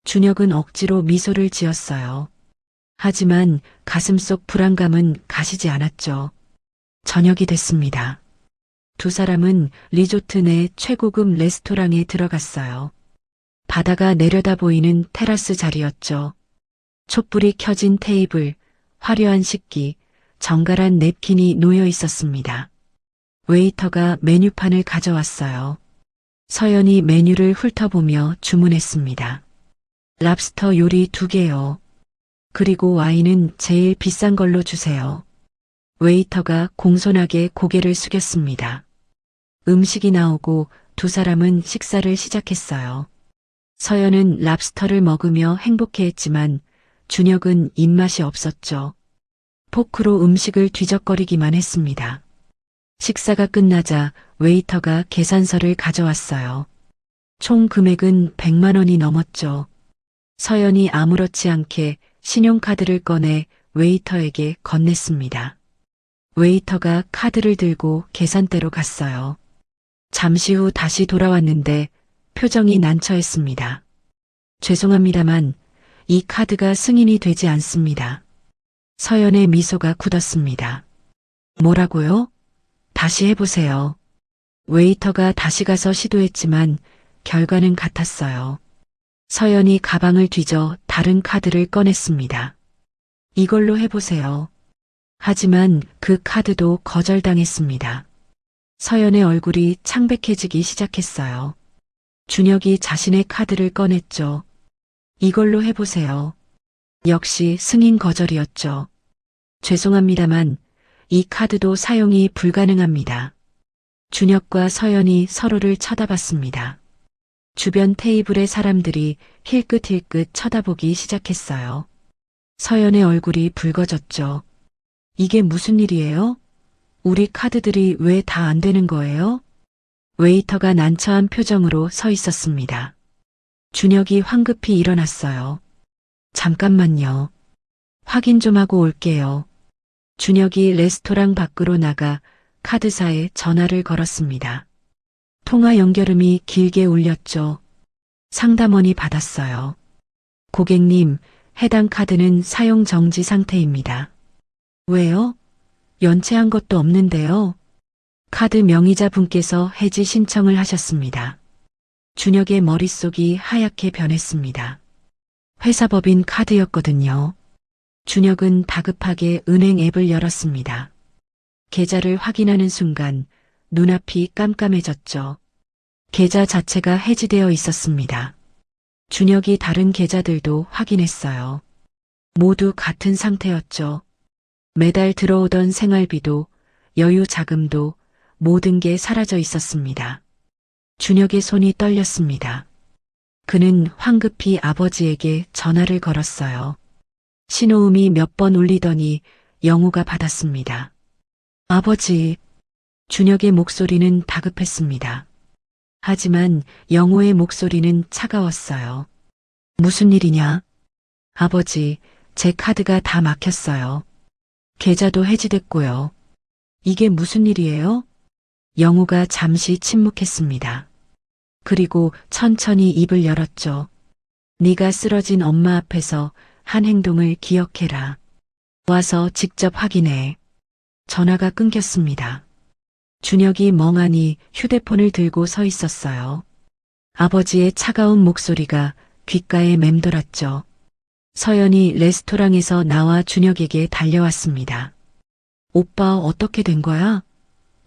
준혁은 억지로 미소를 지었어요. 하지만 가슴속 불안감은 가시지 않았죠. 저녁이 됐습니다. 두 사람은 리조트 내 최고급 레스토랑에 들어갔어요. 바다가 내려다 보이는 테라스 자리였죠. 촛불이 켜진 테이블, 화려한 식기, 정갈한 냅킨이 놓여 있었습니다. 웨이터가 메뉴판을 가져왔어요. 서연이 메뉴를 훑어보며 주문했습니다. 랍스터 요리 2개요. 그리고 와인은 제일 비싼 걸로 주세요. 웨이터가 공손하게 고개를 숙였습니다. 음식이 나오고 두 사람은 식사를 시작했어요. 서연은 랍스터를 먹으며 행복해했지만 준혁은 입맛이 없었죠. 포크로 음식을 뒤적거리기만 했습니다. 식사가 끝나자 웨이터가 계산서를 가져왔어요. 총 금액은 100만 원이 넘었죠. 서연이 아무렇지 않게 신용카드를 꺼내 웨이터에게 건넸습니다. 웨이터가 카드를 들고 계산대로 갔어요. 잠시 후 다시 돌아왔는데 표정이 난처했습니다. 죄송합니다만 이 카드가 승인이 되지 않습니다. 서연의 미소가 굳었습니다. 뭐라고요? 다시 해보세요. 웨이터가 다시 가서 시도했지만 결과는 같았어요. 서연이 가방을 뒤져 다른 카드를 꺼냈습니다. 이걸로 해보세요. 하지만 그 카드도 거절당했습니다. 서연의 얼굴이 창백해지기 시작했어요. 준혁이 자신의 카드를 꺼냈죠. 이걸로 해보세요. 역시 승인 거절이었죠. 죄송합니다만 이 카드도 사용이 불가능합니다. 준혁과 서연이 서로를 쳐다봤습니다. 주변 테이블의 사람들이 힐끗힐끗 쳐다보기 시작했어요. 서연의 얼굴이 붉어졌죠. 이게 무슨 일이에요? 우리 카드들이 왜 다 안 되는 거예요? 웨이터가 난처한 표정으로 서 있었습니다. 준혁이 황급히 일어났어요. 잠깐만요. 확인 좀 하고 올게요. 준혁이 레스토랑 밖으로 나가 카드사에 전화를 걸었습니다. 통화 연결음이 길게 울렸죠. 상담원이 받았어요. 고객님, 해당 카드는 사용 정지 상태입니다. 왜요? 연체한 것도 없는데요. 카드 명의자 분께서 해지 신청을 하셨습니다. 준혁의 머릿속이 하얗게 변했습니다. 회사 법인 카드였거든요. 준혁은 다급하게 은행 앱을 열었습니다. 계좌를 확인하는 순간 눈앞이 깜깜해졌죠. 계좌 자체가 해지되어 있었습니다. 준혁이 다른 계좌들도 확인했어요. 모두 같은 상태였죠. 매달 들어오던 생활비도 여유 자금도 모든 게 사라져 있었습니다. 준혁의 손이 떨렸습니다. 그는 황급히 아버지에게 전화를 걸었어요. 신호음이 몇 번 울리더니 영우가 받았습니다. 아버지, 준혁의 목소리는 다급했습니다. 하지만 영우의 목소리는 차가웠어요. 무슨 일이냐? 아버지, 제 카드가 다 막혔어요. 계좌도 해지됐고요. 이게 무슨 일이에요? 영우가 잠시 침묵했습니다. 그리고 천천히 입을 열었죠. 네가 쓰러진 엄마 앞에서 한 행동을 기억해라. 와서 직접 확인해. 전화가 끊겼습니다. 준혁이 멍하니 휴대폰을 들고 서 있었어요. 아버지의 차가운 목소리가 귓가에 맴돌았죠. 서연이 레스토랑에서 나와 준혁에게 달려왔습니다. 오빠 어떻게 된 거야?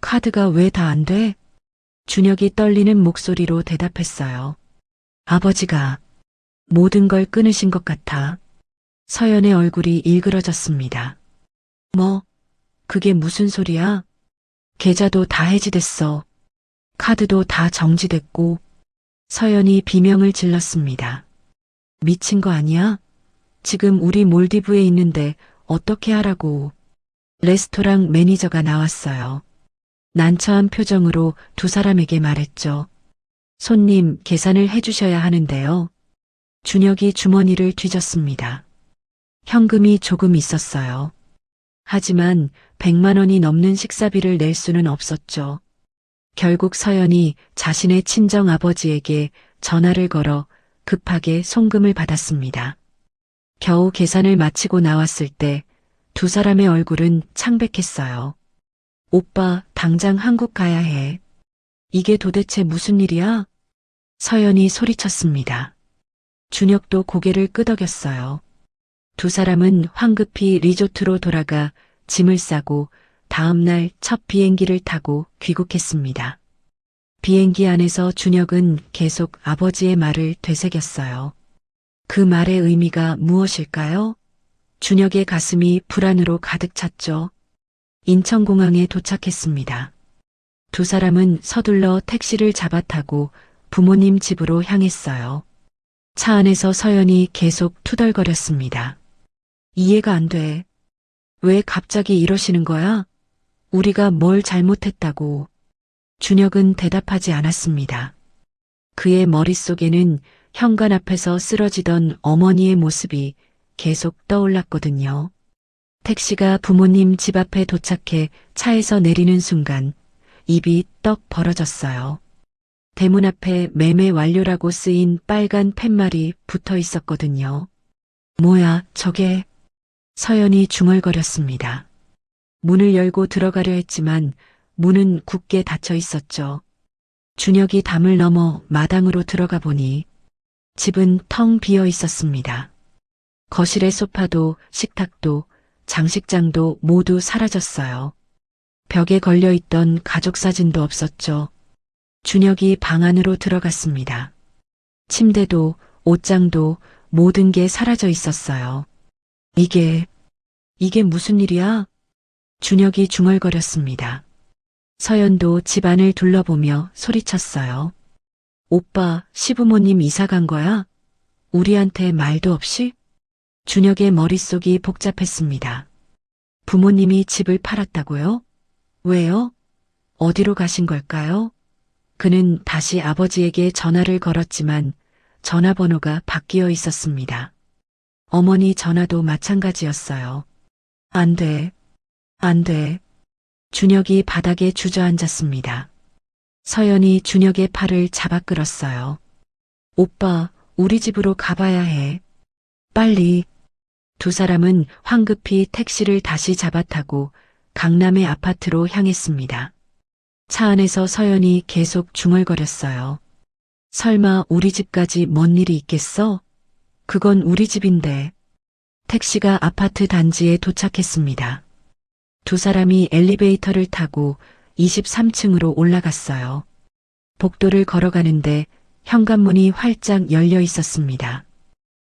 카드가 왜 다 안 돼? 준혁이 떨리는 목소리로 대답했어요. 아버지가 모든 걸 끊으신 것 같아. 서연의 얼굴이 일그러졌습니다. 뭐, 그게 무슨 소리야? 계좌도 다 해지됐어. 카드도 다 정지됐고. 서연이 비명을 질렀습니다. 미친 거 아니야? 지금 우리 몰디브에 있는데 어떻게 하라고. 레스토랑 매니저가 나왔어요. 난처한 표정으로 두 사람에게 말했죠. 손님 계산을 해주셔야 하는데요. 준혁이 주머니를 뒤졌습니다. 현금이 조금 있었어요. 하지만 100만 원이 넘는 식사비를 낼 수는 없었죠. 결국 서연이 자신의 친정 아버지에게 전화를 걸어 급하게 송금을 받았습니다. 겨우 계산을 마치고 나왔을 때 두 사람의 얼굴은 창백했어요. 오빠, 당장 한국 가야 해. 이게 도대체 무슨 일이야? 서연이 소리쳤습니다. 준혁도 고개를 끄덕였어요. 두 사람은 황급히 리조트로 돌아가 짐을 싸고 다음날 첫 비행기를 타고 귀국했습니다. 비행기 안에서 준혁은 계속 아버지의 말을 되새겼어요. 그 말의 의미가 무엇일까요? 준혁의 가슴이 불안으로 가득 찼죠. 인천공항에 도착했습니다. 두 사람은 서둘러 택시를 잡아 타고 부모님 집으로 향했어요. 차 안에서 서연이 계속 투덜거렸습니다. 이해가 안 돼. 왜 갑자기 이러시는 거야? 우리가 뭘 잘못했다고. 준혁은 대답하지 않았습니다. 그의 머릿속에는 현관 앞에서 쓰러지던 어머니의 모습이 계속 떠올랐거든요. 택시가 부모님 집 앞에 도착해 차에서 내리는 순간 입이 떡 벌어졌어요. 대문 앞에 매매 완료라고 쓰인 빨간 팻말이 붙어 있었거든요. 뭐야, 저게? 서연이 중얼거렸습니다. 문을 열고 들어가려 했지만 문은 굳게 닫혀 있었죠. 준혁이 담을 넘어 마당으로 들어가 보니 집은 텅 비어 있었습니다. 거실의 소파도 식탁도 장식장도 모두 사라졌어요. 벽에 걸려있던 가족 사진도 없었죠. 준혁이 방 안으로 들어갔습니다. 침대도 옷장도 모든 게 사라져 있었어요. 이게 무슨 일이야? 준혁이 중얼거렸습니다. 서연도 집안을 둘러보며 소리쳤어요. 오빠, 시부모님 이사 간 거야? 우리한테 말도 없이? 준혁의 머릿속이 복잡했습니다. 부모님이 집을 팔았다고요? 왜요? 어디로 가신 걸까요? 그는 다시 아버지에게 전화를 걸었지만 전화번호가 바뀌어 있었습니다. 어머니 전화도 마찬가지였어요. 안 돼. 안 돼. 준혁이 바닥에 주저앉았습니다. 서연이 준혁의 팔을 잡아 끌었어요. 오빠, 우리 집으로 가봐야 해. 빨리. 두 사람은 황급히 택시를 다시 잡아타고 강남의 아파트로 향했습니다. 차 안에서 서연이 계속 중얼거렸어요. 설마 우리 집까지 뭔 일이 있겠어? 그건 우리 집인데. 택시가 아파트 단지에 도착했습니다. 두 사람이 엘리베이터를 타고 23층으로 올라갔어요. 복도를 걸어가는데 현관문이 활짝 열려 있었습니다.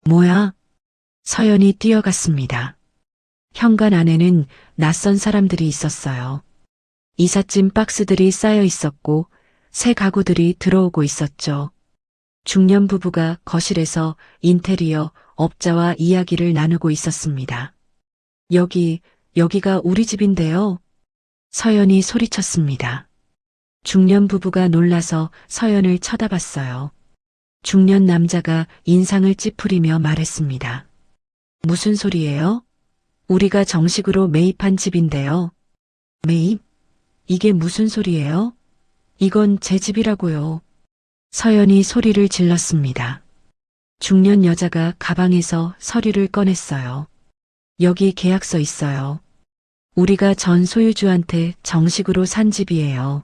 뭐야? 서연이 뛰어갔습니다. 현관 안에는 낯선 사람들이 있었어요. 이삿짐 박스들이 쌓여 있었고 새 가구들이 들어오고 있었죠. 중년 부부가 거실에서 인테리어 업자와 이야기를 나누고 있었습니다. 여기가 우리 집인데요. 서연이 소리쳤습니다. 중년 부부가 놀라서 서연을 쳐다봤어요. 중년 남자가 인상을 찌푸리며 말했습니다. 무슨 소리예요? 우리가 정식으로 매입한 집인데요. 매입? 이게 무슨 소리예요? 이건 제 집이라고요. 서연이 소리를 질렀습니다. 중년 여자가 가방에서 서류를 꺼냈어요. 여기 계약서 있어요. 우리가 전 소유주한테 정식으로 산 집이에요.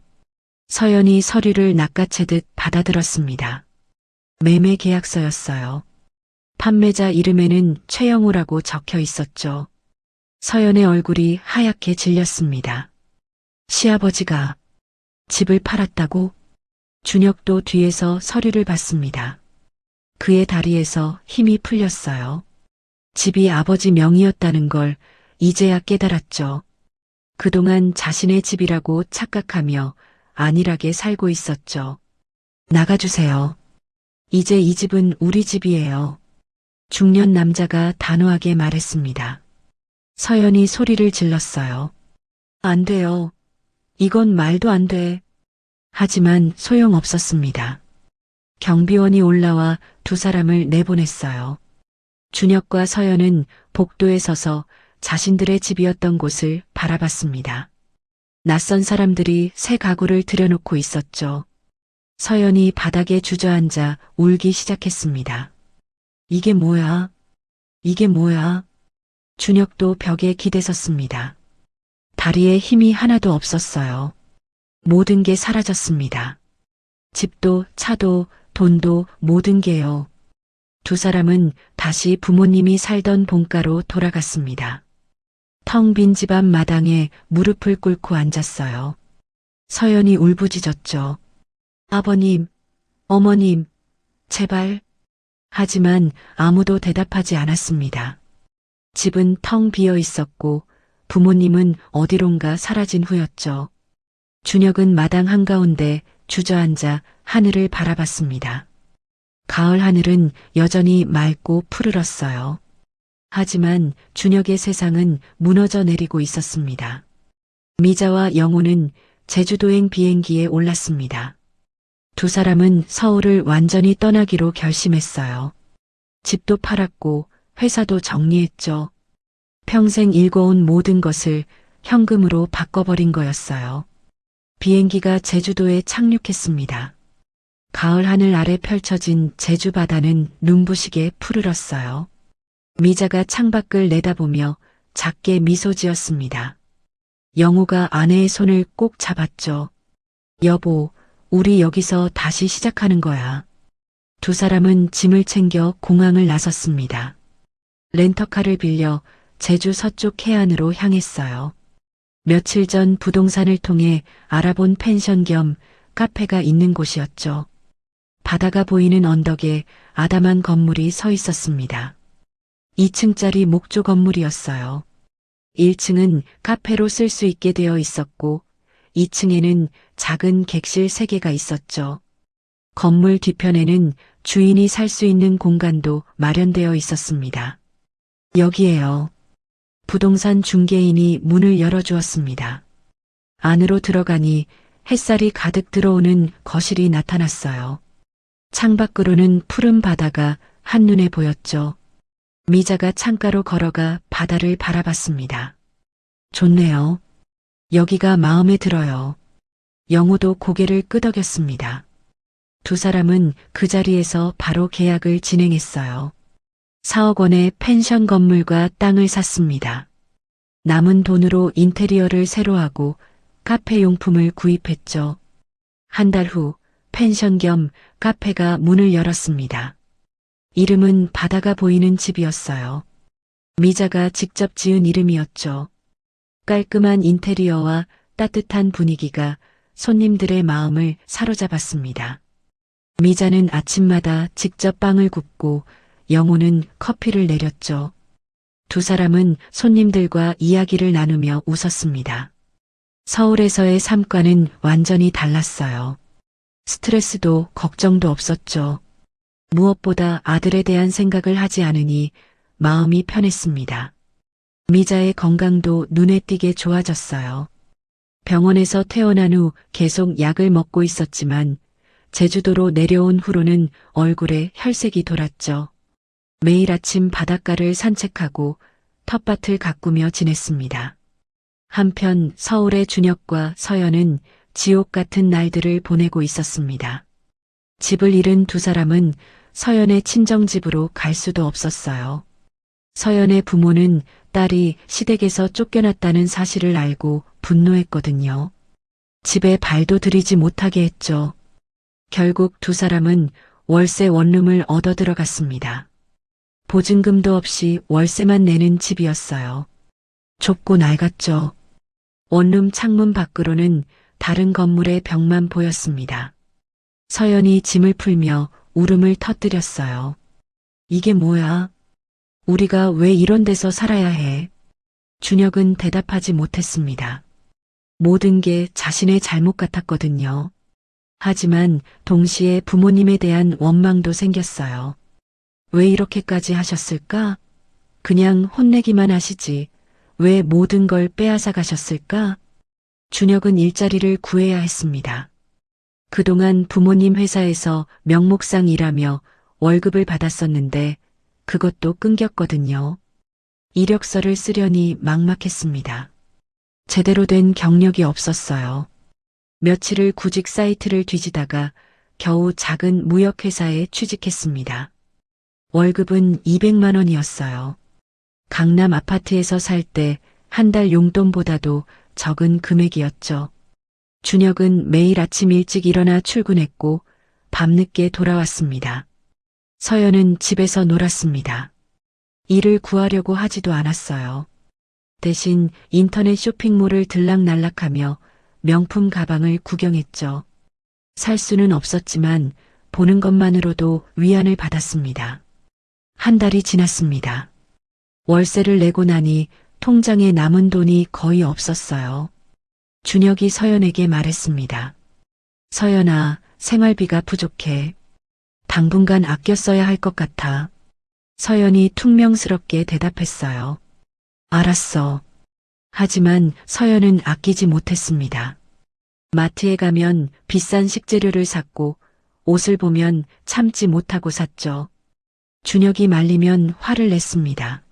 서연이 서류를 낚아채듯 받아들었습니다. 매매 계약서였어요. 판매자 이름에는 최영우라고 적혀 있었죠. 서연의 얼굴이 하얗게 질렸습니다. 시아버지가 집을 팔았다고? 준혁도 뒤에서 서류를 봤습니다. 그의 다리에서 힘이 풀렸어요. 집이 아버지 명의였다는 걸 이제야 깨달았죠. 그동안 자신의 집이라고 착각하며 안일하게 살고 있었죠. 나가주세요. 이제 이 집은 우리 집이에요. 중년 남자가 단호하게 말했습니다. 서연이 소리를 질렀어요. 안 돼요. 이건 말도 안 돼. 하지만 소용없었습니다. 경비원이 올라와 두 사람을 내보냈어요. 준혁과 서연은 복도에 서서 자신들의 집이었던 곳을 바라봤습니다. 낯선 사람들이 새 가구를 들여놓고 있었죠. 서연이 바닥에 주저앉아 울기 시작했습니다. 이게 뭐야? 이게 뭐야? 준혁도 벽에 기대섰습니다. 다리에 힘이 하나도 없었어요. 모든 게 사라졌습니다. 집도 차도 돈도 모든 게요. 두 사람은 다시 부모님이 살던 본가로 돌아갔습니다. 텅 빈 집 앞 마당에 무릎을 꿇고 앉았어요. 서연이 울부짖었죠. 아버님, 어머님, 제발. 하지만 아무도 대답하지 않았습니다. 집은 텅 비어 있었고 부모님은 어디론가 사라진 후였죠. 준혁은 마당 한가운데 주저앉아 하늘을 바라봤습니다. 가을 하늘은 여전히 맑고 푸르렀어요. 하지만 준혁의 세상은 무너져 내리고 있었습니다. 미자와 영호는 제주도행 비행기에 올랐습니다. 두 사람은 서울을 완전히 떠나기로 결심했어요. 집도 팔았고 회사도 정리했죠. 평생 일궈온 모든 것을 현금으로 바꿔버린 거였어요. 비행기가 제주도에 착륙했습니다. 가을 하늘 아래 펼쳐진 제주 바다는 눈부시게 푸르렀어요. 미자가 창밖을 내다보며 작게 미소 지었습니다. 영호가 아내의 손을 꼭 잡았죠. 여보, 우리 여기서 다시 시작하는 거야. 두 사람은 짐을 챙겨 공항을 나섰습니다. 렌터카를 빌려 제주 서쪽 해안으로 향했어요. 며칠 전 부동산을 통해 알아본 펜션 겸 카페가 있는 곳이었죠. 바다가 보이는 언덕에 아담한 건물이 서 있었습니다. 2층짜리 목조 건물이었어요. 1층은 카페로 쓸 수 있게 되어 있었고 2층에는 작은 객실 3개가 있었죠. 건물 뒤편에는 주인이 살 수 있는 공간도 마련되어 있었습니다. 여기에요. 부동산 중개인이 문을 열어주었습니다. 안으로 들어가니 햇살이 가득 들어오는 거실이 나타났어요. 창밖으로는 푸른 바다가 한눈에 보였죠. 미자가 창가로 걸어가 바다를 바라봤습니다. 좋네요. 여기가 마음에 들어요. 영호도 고개를 끄덕였습니다. 두 사람은 그 자리에서 바로 계약을 진행했어요. 4억 원의 펜션 건물과 땅을 샀습니다. 남은 돈으로 인테리어를 새로 하고 카페 용품을 구입했죠. 한 달 후 펜션 겸 카페가 문을 열었습니다. 이름은 바다가 보이는 집이었어요. 미자가 직접 지은 이름이었죠. 깔끔한 인테리어와 따뜻한 분위기가 손님들의 마음을 사로잡았습니다. 미자는 아침마다 직접 빵을 굽고 영호는 커피를 내렸죠. 두 사람은 손님들과 이야기를 나누며 웃었습니다. 서울에서의 삶과는 완전히 달랐어요. 스트레스도 걱정도 없었죠. 무엇보다 아들에 대한 생각을 하지 않으니 마음이 편했습니다. 미자의 건강도 눈에 띄게 좋아졌어요. 병원에서 퇴원한 후 계속 약을 먹고 있었지만 제주도로 내려온 후로는 얼굴에 혈색이 돌았죠. 매일 아침 바닷가를 산책하고 텃밭을 가꾸며 지냈습니다. 한편 서울의 준혁과 서연은 지옥 같은 날들을 보내고 있었습니다. 집을 잃은 두 사람은 서연의 친정집으로 갈 수도 없었어요. 서연의 부모는 딸이 시댁에서 쫓겨났다는 사실을 알고 분노했거든요. 집에 발도 들이지 못하게 했죠. 결국 두 사람은 월세 원룸을 얻어 들어갔습니다. 보증금도 없이 월세만 내는 집이었어요. 좁고 낡았죠. 원룸 창문 밖으로는 다른 건물의 벽만 보였습니다. 서연이 짐을 풀며 울음을 터뜨렸어요. 이게 뭐야? 우리가 왜 이런 데서 살아야 해? 준혁은 대답하지 못했습니다. 모든 게 자신의 잘못 같았거든요. 하지만 동시에 부모님에 대한 원망도 생겼어요. 왜 이렇게까지 하셨을까? 그냥 혼내기만 하시지. 왜 모든 걸 빼앗아 가셨을까? 준혁은 일자리를 구해야 했습니다. 그동안 부모님 회사에서 명목상 일하며 월급을 받았었는데 그것도 끊겼거든요. 이력서를 쓰려니 막막했습니다. 제대로 된 경력이 없었어요. 며칠을 구직 사이트를 뒤지다가 겨우 작은 무역회사에 취직했습니다. 월급은 200만 원이었어요. 강남 아파트에서 살 때 한 달 용돈보다도 적은 금액이었죠. 준혁은 매일 아침 일찍 일어나 출근했고 밤늦게 돌아왔습니다. 서연은 집에서 놀았습니다. 일을 구하려고 하지도 않았어요. 대신 인터넷 쇼핑몰을 들락날락하며 명품 가방을 구경했죠. 살 수는 없었지만 보는 것만으로도 위안을 받았습니다. 한 달이 지났습니다. 월세를 내고 나니 통장에 남은 돈이 거의 없었어요. 준혁이 서연에게 말했습니다. 서연아, 생활비가 부족해. 당분간 아껴 써야 할 것 같아. 서연이 퉁명스럽게 대답했어요. 알았어. 하지만 서연은 아끼지 못했습니다. 마트에 가면 비싼 식재료를 샀고 옷을 보면 참지 못하고 샀죠. 준혁이 말리면 화를 냈습니다.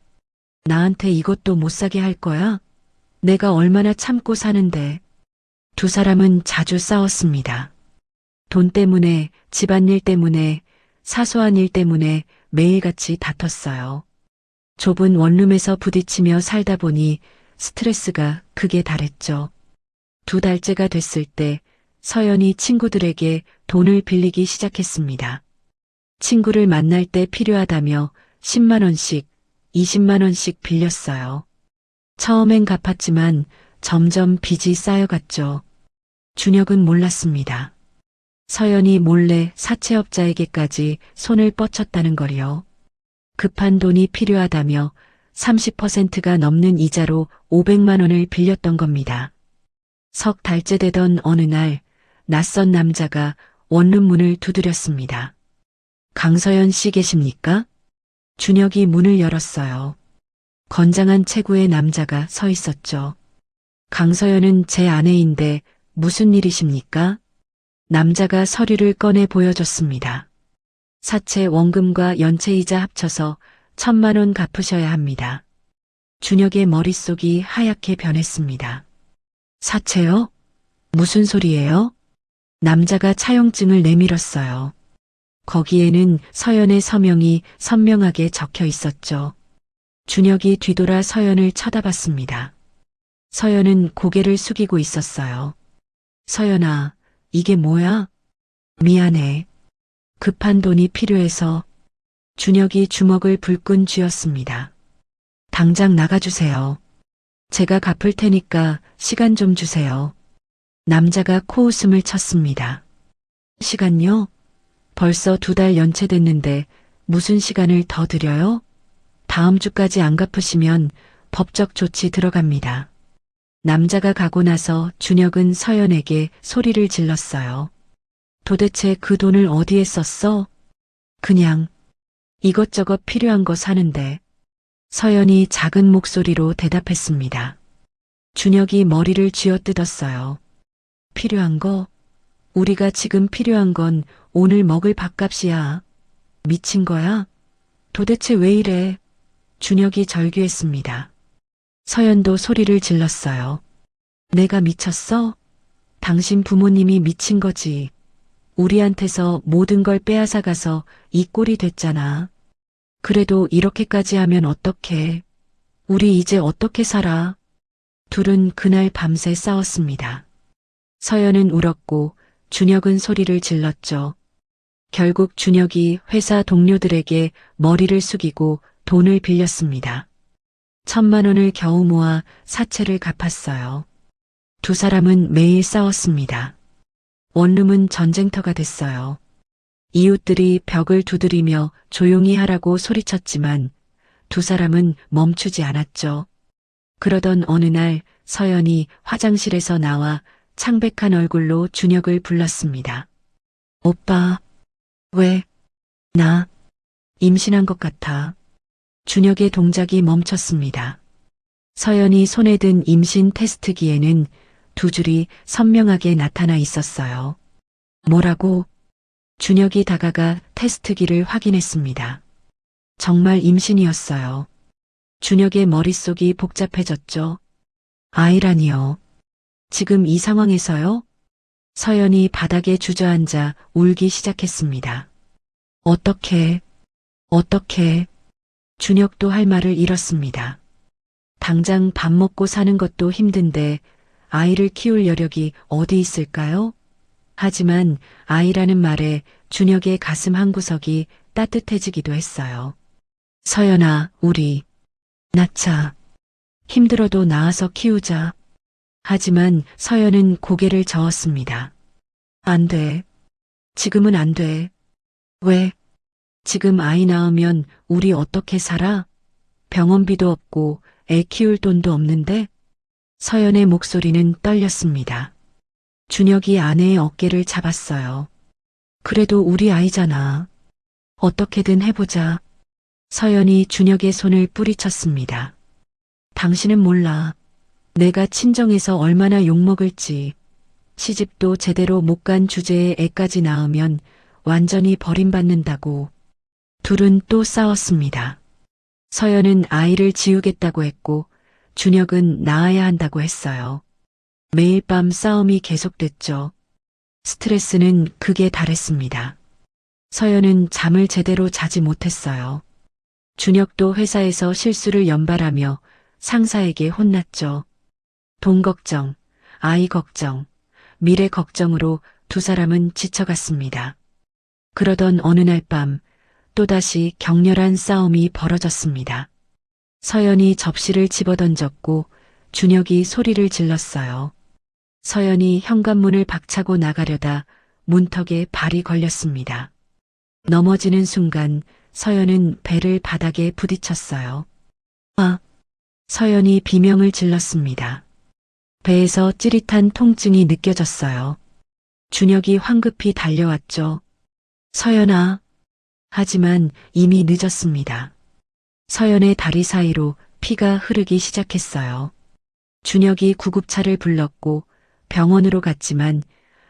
나한테 이것도 못 사게 할 거야? 내가 얼마나 참고 사는데. 두 사람은 자주 싸웠습니다. 돈 때문에, 집안일 때문에, 사소한 일 때문에 매일같이 다퉜어요. 좁은 원룸에서 부딪히며 살다 보니 스트레스가 극에 달했죠. 2달째가 됐을 때 서연이 친구들에게 돈을 빌리기 시작했습니다. 친구를 만날 때 필요하다며 10만 원씩, 20만 원씩 빌렸어요. 처음엔 갚았지만 점점 빚이 쌓여갔죠. 준혁은 몰랐습니다. 서연이 몰래 사채업자에게까지 손을 뻗쳤다는 걸요. 급한 돈이 필요하다며 30%가 넘는 이자로 500만 원을 빌렸던 겁니다. 석 달째 되던 어느 날 낯선 남자가 원룸 문을 두드렸습니다. 강서연 씨 계십니까? 준혁이 문을 열었어요. 건장한 체구의 남자가 서 있었죠. 강서연은 제 아내인데 무슨 일이십니까? 남자가 서류를 꺼내 보여줬습니다. 사채 원금과 연체이자 합쳐서 1,000만 원 갚으셔야 합니다. 준혁의 머릿속이 하얗게 변했습니다. 사채요? 무슨 소리예요? 남자가 차용증을 내밀었어요. 거기에는 서연의 서명이 선명하게 적혀 있었죠. 준혁이 뒤돌아 서연을 쳐다봤습니다. 서연은 고개를 숙이고 있었어요. 서연아, 이게 뭐야? 미안해. 급한 돈이 필요해서. 준혁이 주먹을 불끈 쥐었습니다. 당장 나가주세요. 제가 갚을 테니까 시간 좀 주세요. 남자가 코웃음을 쳤습니다. 시간요? 벌써 2달 연체됐는데 무슨 시간을 더 드려요? 다음 주까지 안 갚으시면 법적 조치 들어갑니다. 남자가 가고 나서 준혁은 서연에게 소리를 질렀어요. 도대체 그 돈을 어디에 썼어? 그냥 이것저것 필요한 거 사는데. 서연이 작은 목소리로 대답했습니다. 준혁이 머리를 쥐어뜯었어요. 필요한 거? 우리가 지금 필요한 건 오늘 먹을 밥값이야. 미친 거야? 도대체 왜 이래? 준혁이 절규했습니다. 서연도 소리를 질렀어요. 내가 미쳤어? 당신 부모님이 미친 거지. 우리한테서 모든 걸 빼앗아 가서 이 꼴이 됐잖아. 그래도 이렇게까지 하면 어떡해. 우리 이제 어떻게 살아? 둘은 그날 밤새 싸웠습니다. 서연은 울었고 준혁은 소리를 질렀죠. 결국 준혁이 회사 동료들에게 머리를 숙이고 돈을 빌렸습니다. 1,000만 원을 겨우 모아 사채를 갚았어요. 두 사람은 매일 싸웠습니다. 원룸은 전쟁터가 됐어요. 이웃들이 벽을 두드리며 조용히 하라고 소리쳤지만 두 사람은 멈추지 않았죠. 그러던 어느 날 서연이 화장실에서 나와 창백한 얼굴로 준혁을 불렀습니다. 오빠, 왜? 나 임신한 것 같아. 준혁의 동작이 멈췄습니다. 서연이 손에 든 임신 테스트기에는 2줄이 선명하게 나타나 있었어요. 뭐라고? 준혁이 다가가 테스트기를 확인했습니다. 정말 임신이었어요. 준혁의 머릿속이 복잡해졌죠. 아이라니요. 지금 이 상황에서요? 서연이 바닥에 주저앉아 울기 시작했습니다. 어떻게? 준혁도 할 말을 잃었습니다. 당장 밥 먹고 사는 것도 힘든데 아이를 키울 여력이 어디 있을까요? 하지만 아이라는 말에 준혁의 가슴 한구석이 따뜻해지기도 했어요. 서연아, 우리 낳자. 힘들어도 낳아서 키우자. 하지만 서연은 고개를 저었습니다. 안 돼. 지금은 안 돼. 왜? 지금 아이 낳으면 우리 어떻게 살아? 병원비도 없고 애 키울 돈도 없는데? 서연의 목소리는 떨렸습니다. 준혁이 아내의 어깨를 잡았어요. 그래도 우리 아이잖아. 어떻게든 해보자. 서연이 준혁의 손을 뿌리쳤습니다. 당신은 몰라. 내가 친정에서 얼마나 욕먹을지. 시집도 제대로 못 간 주제에 애까지 낳으면 완전히 버림받는다고. 둘은 또 싸웠습니다. 서연은 아이를 지우겠다고 했고 준혁은 낳아야 한다고 했어요. 매일 밤 싸움이 계속됐죠. 스트레스는 극에 달했습니다. 서연은 잠을 제대로 자지 못했어요. 준혁도 회사에서 실수를 연발하며 상사에게 혼났죠. 돈 걱정, 아이 걱정, 미래 걱정으로 두 사람은 지쳐갔습니다. 그러던 어느 날 밤 또다시 격렬한 싸움이 벌어졌습니다. 서연이 접시를 집어던졌고 준혁이 소리를 질렀어요. 서연이 현관문을 박차고 나가려다 문턱에 발이 걸렸습니다. 넘어지는 순간 서연은 배를 바닥에 부딪혔어요. 아! 서연이 비명을 질렀습니다. 배에서 찌릿한 통증이 느껴졌어요. 준혁이 황급히 달려왔죠. 서연아! 하지만 이미 늦었습니다. 서연의 다리 사이로 피가 흐르기 시작했어요. 준혁이 구급차를 불렀고 병원으로 갔지만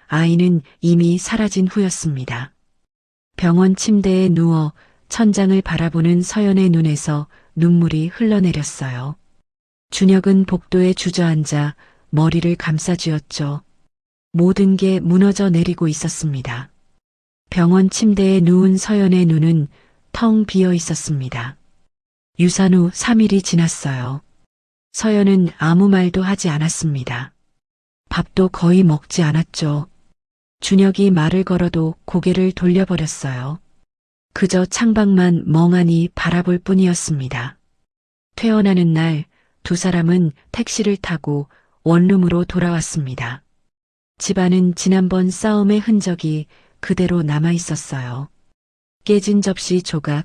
아이는 이미 사라진 후였습니다. 병원 침대에 누워 천장을 바라보는 서연의 눈에서 눈물이 흘러내렸어요. 준혁은 복도에 주저앉아 머리를 감싸쥐었죠. 모든 게 무너져 내리고 있었습니다. 병원 침대에 누운 서연의 눈은 텅 비어 있었습니다. 유산 후 3일이 지났어요. 서연은 아무 말도 하지 않았습니다. 밥도 거의 먹지 않았죠. 준혁이 말을 걸어도 고개를 돌려버렸어요. 그저 창밖만 멍하니 바라볼 뿐이었습니다. 퇴원하는 날 두 사람은 택시를 타고 원룸으로 돌아왔습니다. 집안은 지난번 싸움의 흔적이 그대로 남아 있었어요. 깨진 접시 조각,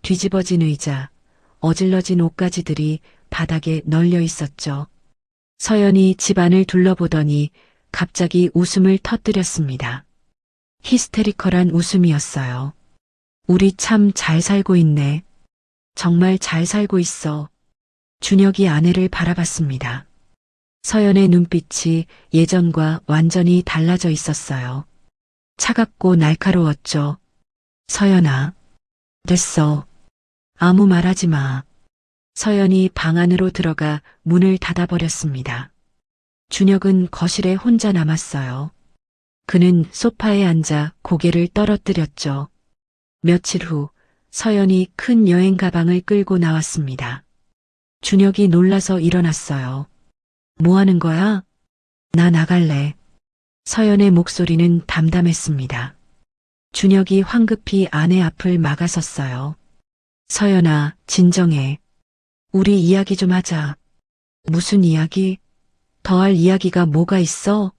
뒤집어진 의자, 어질러진 옷가지들이 바닥에 널려 있었죠. 서연이 집안을 둘러보더니 갑자기 웃음을 터뜨렸습니다. 히스테리컬한 웃음이었어요. 우리 참 잘 살고 있네. 정말 잘 살고 있어. 준혁이 아내를 바라봤습니다. 서연의 눈빛이 예전과 완전히 달라져 있었어요. 차갑고 날카로웠죠. 서연아, 됐어. 아무 말하지 마. 서연이 방 안으로 들어가 문을 닫아버렸습니다. 준혁은 거실에 혼자 남았어요. 그는 소파에 앉아 고개를 떨어뜨렸죠. 며칠 후 서연이 큰 여행 가방을 끌고 나왔습니다. 준혁이 놀라서 일어났어요. 뭐 하는 거야? 나 나갈래. 서연의 목소리는 담담했습니다. 준혁이 황급히 아내 앞을 막아섰어요. 서연아, 진정해. 우리 이야기 좀 하자. 무슨 이야기? 더할 이야기가 뭐가 있어?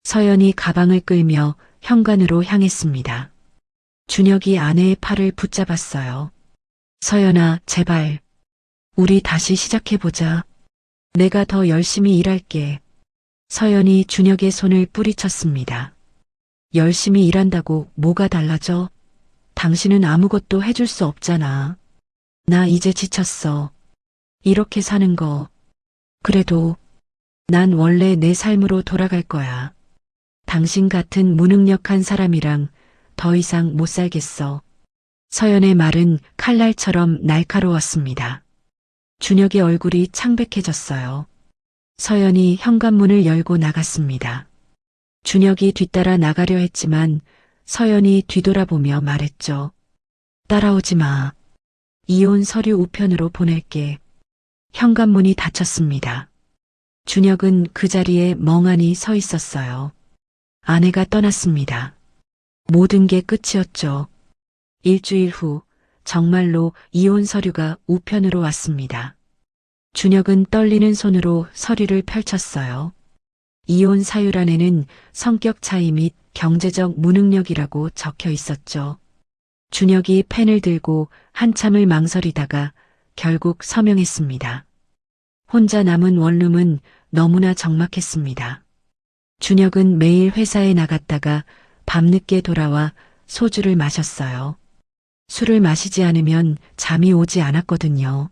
서연이 가방을 끌며 현관으로 향했습니다. 준혁이 아내의 팔을 붙잡았어요. 서연아, 제발. 우리 다시 시작해보자. 내가 더 열심히 일할게. 서연이 준혁의 손을 뿌리쳤습니다. 열심히 일한다고 뭐가 달라져? 당신은 아무것도 해줄 수 없잖아. 나 이제 지쳤어. 이렇게 사는 거. 그래도 난 원래 내 삶으로 돌아갈 거야. 당신 같은 무능력한 사람이랑 더 이상 못 살겠어. 서연의 말은 칼날처럼 날카로웠습니다. 준혁의 얼굴이 창백해졌어요. 서연이 현관문을 열고 나갔습니다. 준혁이 뒤따라 나가려 했지만 서연이 뒤돌아보며 말했죠. 따라오지 마. 이혼 서류 우편으로 보낼게. 현관문이 닫혔습니다. 준혁은 그 자리에 멍하니 서 있었어요. 아내가 떠났습니다. 모든 게 끝이었죠. 일주일 후 정말로 이혼 서류가 우편으로 왔습니다. 준혁은 떨리는 손으로 서류를 펼쳤어요. 이혼 사유란에는 성격 차이 및 경제적 무능력이라고 적혀 있었죠. 준혁이 펜을 들고 한참을 망설이다가 결국 서명했습니다. 혼자 남은 원룸은 너무나 적막했습니다. 준혁은 매일 회사에 나갔다가 밤늦게 돌아와 소주를 마셨어요. 술을 마시지 않으면 잠이 오지 않았거든요.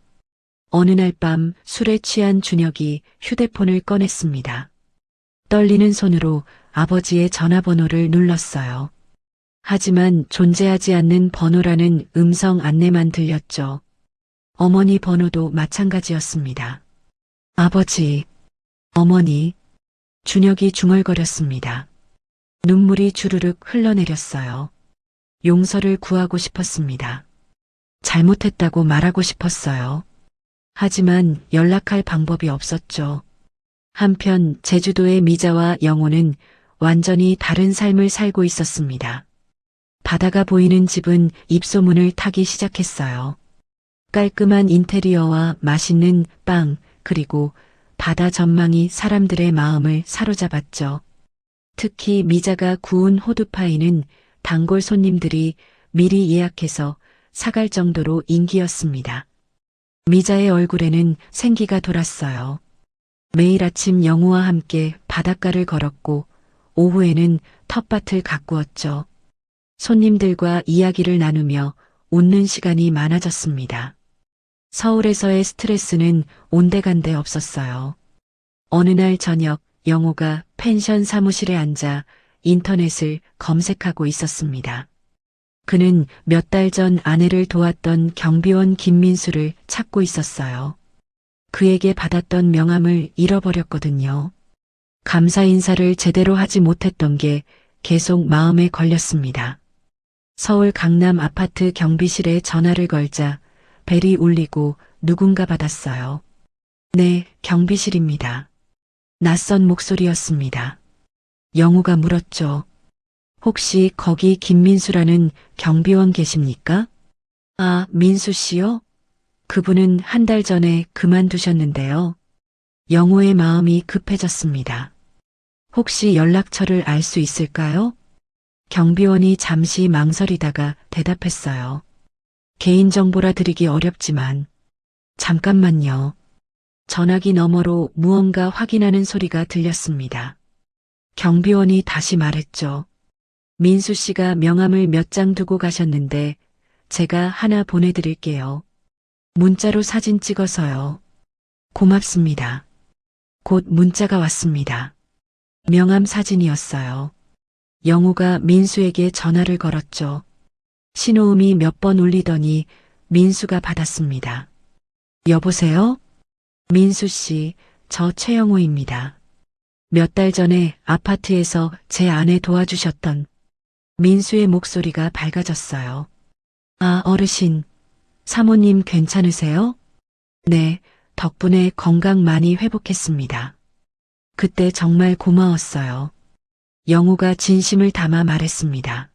어느 날 밤 술에 취한 준혁이 휴대폰을 꺼냈습니다. 떨리는 손으로 아버지의 전화번호를 눌렀어요. 하지만 존재하지 않는 번호라는 음성 안내만 들렸죠. 어머니 번호도 마찬가지였습니다. 아버지, 어머니, 준혁이 중얼거렸습니다. 눈물이 주르륵 흘러내렸어요. 용서를 구하고 싶었습니다. 잘못했다고 말하고 싶었어요. 하지만 연락할 방법이 없었죠. 한편 제주도의 미자와 영호는 완전히 다른 삶을 살고 있었습니다. 바다가 보이는 집은 입소문을 타기 시작했어요. 깔끔한 인테리어와 맛있는 빵, 그리고 바다 전망이 사람들의 마음을 사로잡았죠. 특히 미자가 구운 호두파이는 단골 손님들이 미리 예약해서 사갈 정도로 인기였습니다. 미자의 얼굴에는 생기가 돌았어요. 매일 아침 영우와 함께 바닷가를 걸었고 오후에는 텃밭을 가꾸었죠. 손님들과 이야기를 나누며 웃는 시간이 많아졌습니다. 서울에서의 스트레스는 온데간데 없었어요. 어느 날 저녁 영호가 펜션 사무실에 앉아 인터넷을 검색하고 있었습니다. 그는 몇 달 전 아내를 도왔던 경비원 김민수를 찾고 있었어요. 그에게 받았던 명함을 잃어버렸거든요. 감사 인사를 제대로 하지 못했던 게 계속 마음에 걸렸습니다. 서울 강남 아파트 경비실에 전화를 걸자 벨이 울리고 누군가 받았어요. 네, 경비실입니다. 낯선 목소리였습니다. 영우가 물었죠. 혹시 거기 김민수라는 경비원 계십니까? 아, 민수 씨요? 그분은 한 달 전에 그만두셨는데요. 영호의 마음이 급해졌습니다. 혹시 연락처를 알 수 있을까요? 경비원이 잠시 망설이다가 대답했어요. 개인정보라 드리기 어렵지만. 잠깐만요. 전화기 너머로 무언가 확인하는 소리가 들렸습니다. 경비원이 다시 말했죠. 민수 씨가 명함을 몇 장 두고 가셨는데 제가 하나 보내드릴게요. 문자로 사진 찍어서요. 고맙습니다. 곧 문자가 왔습니다. 명함 사진이었어요. 영우가 민수에게 전화를 걸었죠. 신호음이 몇 번 울리더니 민수가 받았습니다. 여보세요? 민수 씨, 저 최영우입니다. 몇 달 전에 아파트에서 제 아내 도와주셨던 민수의 목소리가 밝아졌어요. 아, 어르신, 사모님 괜찮으세요? 네, 덕분에 건강 많이 회복했습니다. 그때 정말 고마웠어요. 영우가 진심을 담아 말했습니다.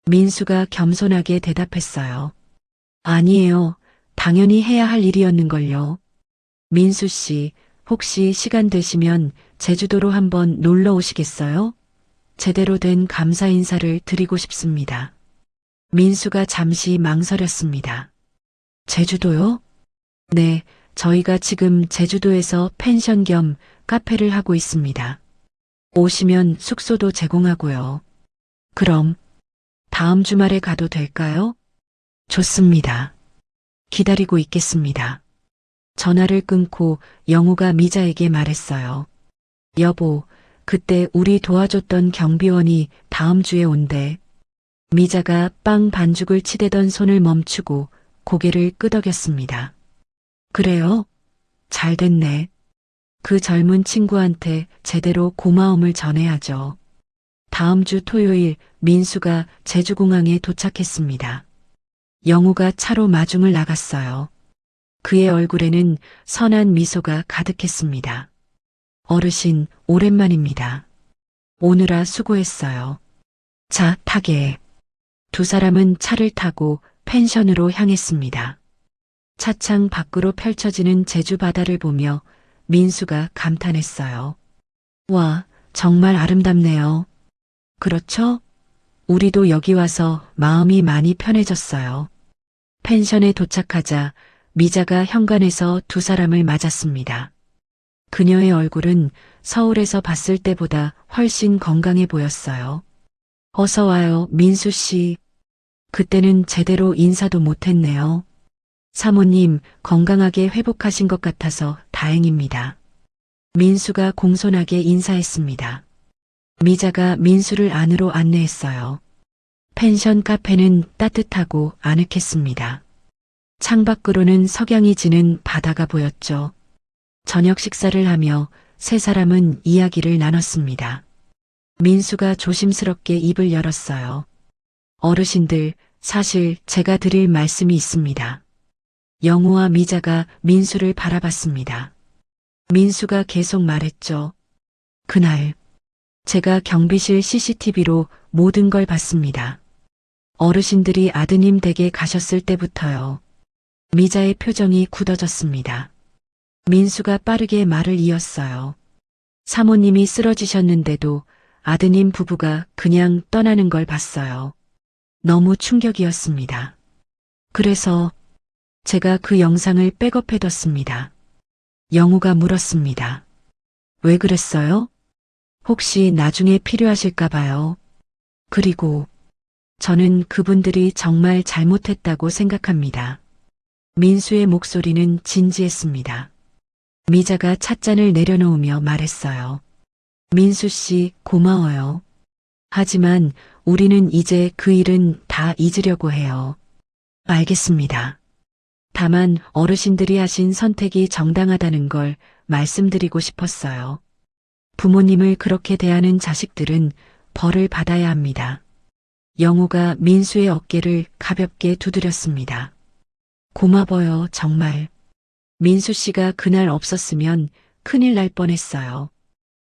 민수가 겸손하게 대답했어요. 아니에요. 당연히 해야 할 일이었는걸요. 민수 씨, 혹시 시간 되시면 제주도로 한번 놀러 오시겠어요? 제대로 된 감사 인사를 드리고 싶습니다. 민수가 잠시 망설였습니다. 제주도요? 네, 저희가 지금 제주도에서 펜션 겸 카페를 하고 있습니다. 오시면 숙소도 제공하고요. 그럼 다음 주말에 가도 될까요? 좋습니다. 기다리고 있겠습니다. 전화를 끊고 영우가 미자에게 말했어요. 여보, 그때 우리 도와줬던 경비원이 다음 주에 온대. 미자가 빵 반죽을 치대던 손을 멈추고 고개를 끄덕였습니다. 그래요? 잘 됐네. 그 젊은 친구한테 제대로 고마움을 전해야죠. 다음 주 토요일 민수가 제주공항에 도착했습니다. 영우가 차로 마중을 나갔어요. 그의 얼굴에는 선한 미소가 가득했습니다. 어르신, 오랜만입니다. 오느라 수고했어요. 자, 타게. 두 사람은 차를 타고 펜션으로 향했습니다. 차창 밖으로 펼쳐지는 제주 바다를 보며 민수가 감탄했어요. 와, 정말 아름답네요. 그렇죠? 우리도 여기 와서 마음이 많이 편해졌어요. 펜션에 도착하자 미자가 현관에서 두 사람을 맞았습니다. 그녀의 얼굴은 서울에서 봤을 때보다 훨씬 건강해 보였어요. 어서 와요, 민수 씨. 그때는 제대로 인사도 못했네요. 사모님, 건강하게 회복하신 것 같아서 다행입니다. 민수가 공손하게 인사했습니다. 미자가 민수를 안으로 안내했어요. 펜션 카페는 따뜻하고 아늑했습니다. 창밖으로는 석양이 지는 바다가 보였죠. 저녁 식사를 하며 세 사람은 이야기를 나눴습니다. 민수가 조심스럽게 입을 열었어요. 어르신들, 사실 제가 드릴 말씀이 있습니다. 영우와 미자가 민수를 바라봤습니다. 민수가 계속 말했죠. 그날 제가 경비실 CCTV로 모든 걸 봤습니다. 어르신들이 아드님 댁에 가셨을 때부터요. 미자의 표정이 굳어졌습니다. 민수가 빠르게 말을 이었어요. 사모님이 쓰러지셨는데도 아드님 부부가 그냥 떠나는 걸 봤어요. 너무 충격이었습니다. 그래서 제가 그 영상을 백업해뒀습니다. 영우가 물었습니다. 왜 그랬어요? 혹시 나중에 필요하실까 봐요. 그리고 저는 그분들이 정말 잘못했다고 생각합니다. 민수의 목소리는 진지했습니다. 미자가 찻잔을 내려놓으며 말했어요. 민수 씨, 고마워요. 하지만 우리는 이제 그 일은 다 잊으려고 해요. 알겠습니다. 다만 어르신들이 하신 선택이 정당하다는 걸 말씀드리고 싶었어요. 부모님을 그렇게 대하는 자식들은 벌을 받아야 합니다. 영호가 민수의 어깨를 가볍게 두드렸습니다. 고마워요, 정말. 민수 씨가 그날 없었으면 큰일 날 뻔했어요.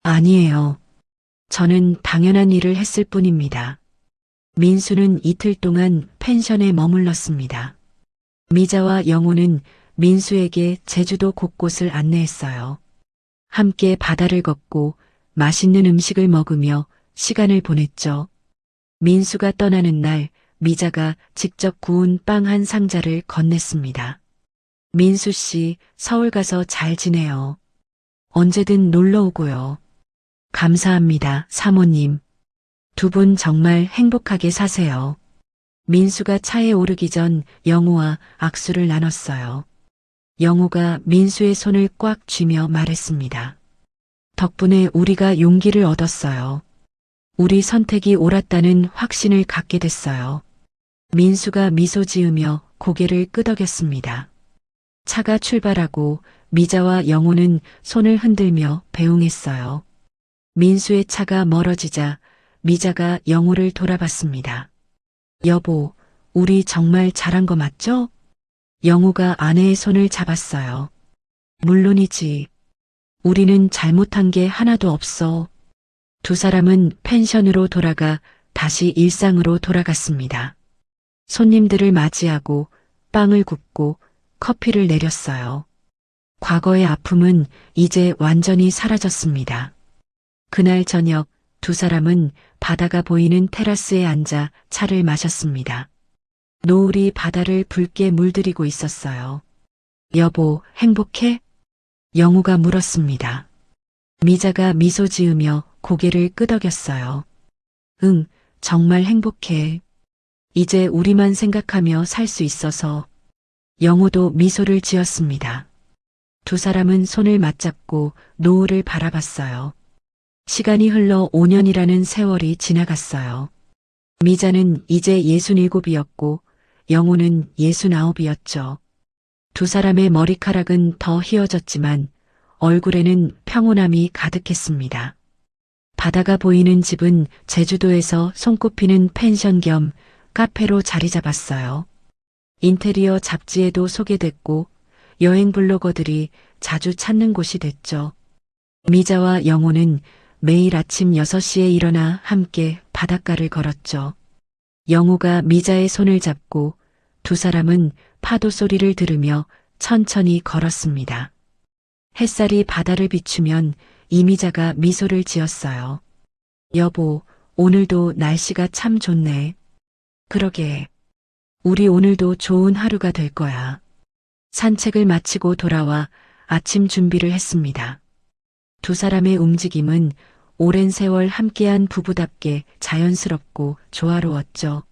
아니에요. 저는 당연한 일을 했을 뿐입니다. 민수는 이틀 동안 펜션에 머물렀습니다. 미자와 영호는 민수에게 제주도 곳곳을 안내했어요. 함께 바다를 걷고 맛있는 음식을 먹으며 시간을 보냈죠. 민수가 떠나는 날 미자가 직접 구운 빵 한 상자를 건넸습니다. 민수 씨, 서울 가서 잘 지내요. 언제든 놀러 오고요. 감사합니다, 사모님. 두 분 정말 행복하게 사세요. 민수가 차에 오르기 전 영호와 악수를 나눴어요. 영호가 민수의 손을 꽉 쥐며 말했습니다. 덕분에 우리가 용기를 얻었어요. 우리 선택이 옳았다는 확신을 갖게 됐어요. 민수가 미소 지으며 고개를 끄덕였습니다. 차가 출발하고 미자와 영호는 손을 흔들며 배웅했어요. 민수의 차가 멀어지자 미자가 영호를 돌아봤습니다. 여보, 우리 정말 잘한 거 맞죠? 영호가 아내의 손을 잡았어요. 물론이지. 우리는 잘못한 게 하나도 없어. 두 사람은 펜션으로 돌아가 다시 일상으로 돌아갔습니다. 손님들을 맞이하고 빵을 굽고 커피를 내렸어요. 과거의 아픔은 이제 완전히 사라졌습니다. 그날 저녁 두 사람은 바다가 보이는 테라스에 앉아 차를 마셨습니다. 노을이 바다를 붉게 물들이고 있었어요. 여보, 행복해? 영우가 물었습니다. 미자가 미소 지으며 고개를 끄덕였어요. 응, 정말 행복해. 이제 우리만 생각하며 살 수 있어서. 영호도 미소를 지었습니다. 두 사람은 손을 맞잡고 노을을 바라봤어요. 시간이 흘러 5년이라는 세월이 지나갔어요. 미자는 이제 67이었고 영호는 69이었죠. 두 사람의 머리카락은 더 휘어졌지만 얼굴에는 평온함이 가득했습니다. 바다가 보이는 집은 제주도에서 손꼽히는 펜션 겸 카페로 자리 잡았어요. 인테리어 잡지에도 소개됐고 여행 블로거들이 자주 찾는 곳이 됐죠. 미자와 영호는 매일 아침 6시에 일어나 함께 바닷가를 걸었죠. 영호가 미자의 손을 잡고 두 사람은 파도 소리를 들으며 천천히 걸었습니다. 햇살이 바다를 비추면 이미자가 미소를 지었어요. 여보, 오늘도 날씨가 참 좋네. 그러게. 우리 오늘도 좋은 하루가 될 거야. 산책을 마치고 돌아와 아침 준비를 했습니다. 두 사람의 움직임은 오랜 세월 함께한 부부답게 자연스럽고 조화로웠죠.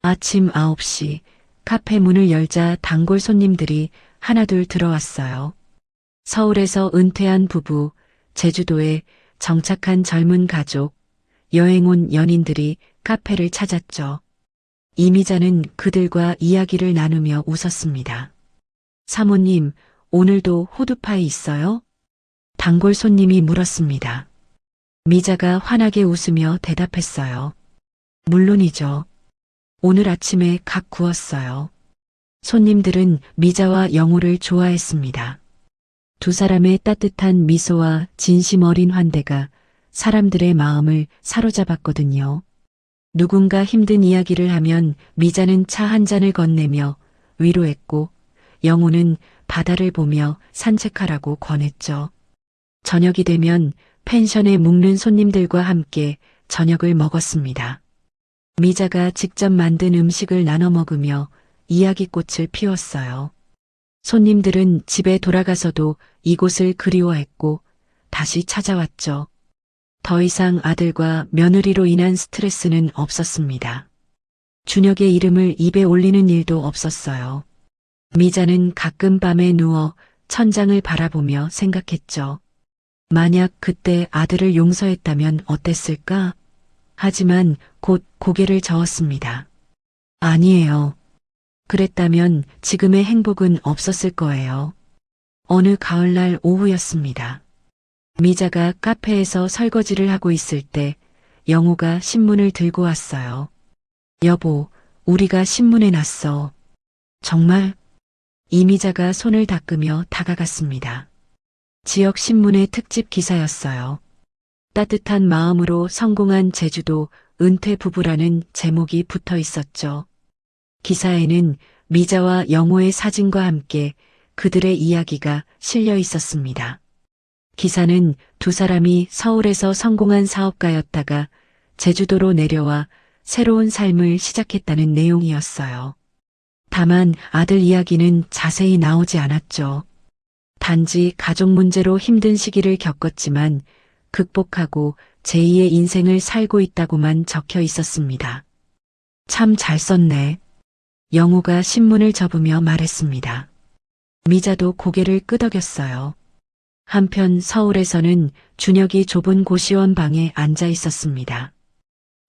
아침 9시 카페 문을 열자 단골 손님들이 하나둘 들어왔어요. 서울에서 은퇴한 부부, 제주도에 정착한 젊은 가족, 여행 온 연인들이 카페를 찾았죠. 이미자는 그들과 이야기를 나누며 웃었습니다. 사모님, 오늘도 호두파이 있어요? 단골 손님이 물었습니다. 미자가 환하게 웃으며 대답했어요. 물론이죠. 오늘 아침에 각 구웠어요. 손님들은 미자와 영호를 좋아했습니다. 두 사람의 따뜻한 미소와 진심 어린 환대가 사람들의 마음을 사로잡았거든요. 누군가 힘든 이야기를 하면 미자는 차 한 잔을 건네며 위로했고 영호는 바다를 보며 산책하라고 권했죠. 저녁이 되면 펜션에 묵는 손님들과 함께 저녁을 먹었습니다. 미자가 직접 만든 음식을 나눠 먹으며 이야기꽃을 피웠어요. 손님들은 집에 돌아가서도 이곳을 그리워했고 다시 찾아왔죠. 더 이상 아들과 며느리로 인한 스트레스는 없었습니다. 준혁의 이름을 입에 올리는 일도 없었어요. 미자는 가끔 밤에 누워 천장을 바라보며 생각했죠. 만약 그때 아들을 용서했다면 어땠을까? 하지만 곧 고개를 저었습니다. 아니에요. 그랬다면 지금의 행복은 없었을 거예요. 어느 가을날 오후였습니다. 미자가 카페에서 설거지를 하고 있을 때 영호가 신문을 들고 왔어요. 여보, 우리가 신문에 났어. 정말? 이미자가 손을 닦으며 다가갔습니다. 지역 신문의 특집 기사였어요. 따뜻한 마음으로 성공한 제주도 은퇴 부부라는 제목이 붙어 있었죠. 기사에는 미자와 영호의 사진과 함께 그들의 이야기가 실려 있었습니다. 기사는 두 사람이 서울에서 성공한 사업가였다가 제주도로 내려와 새로운 삶을 시작했다는 내용이었어요. 다만 아들 이야기는 자세히 나오지 않았죠. 단지 가족 문제로 힘든 시기를 겪었지만 극복하고 제2의 인생을 살고 있다고만 적혀 있었습니다. 참 잘 썼네. 영호가 신문을 접으며 말했습니다. 미자도 고개를 끄덕였어요. 한편 서울에서는 준혁이 좁은 고시원 방에 앉아 있었습니다.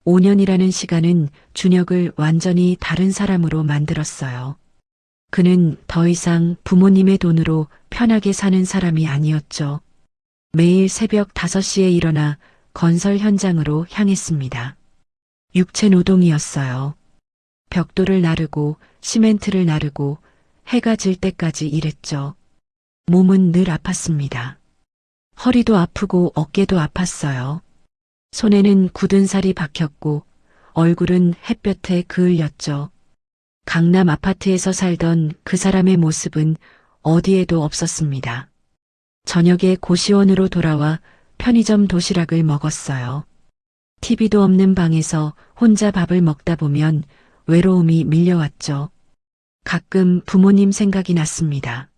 5년이라는 시간은 준혁을 완전히 다른 사람으로 만들었어요. 그는 더 이상 부모님의 돈으로 편하게 사는 사람이 아니었죠. 매일 새벽 5시에 일어나 건설 현장으로 향했습니다. 육체 노동이었어요. 벽돌을 나르고 시멘트를 나르고 해가 질 때까지 일했죠. 몸은 늘 아팠습니다. 허리도 아프고 어깨도 아팠어요. 손에는 굳은 살이 박혔고 얼굴은 햇볕에 그을렸죠. 강남 아파트에서 살던 그 사람의 모습은 어디에도 없었습니다. 저녁에 고시원으로 돌아와 편의점 도시락을 먹었어요. TV도 없는 방에서 혼자 밥을 먹다 보면 외로움이 밀려왔죠. 가끔 부모님 생각이 났습니다.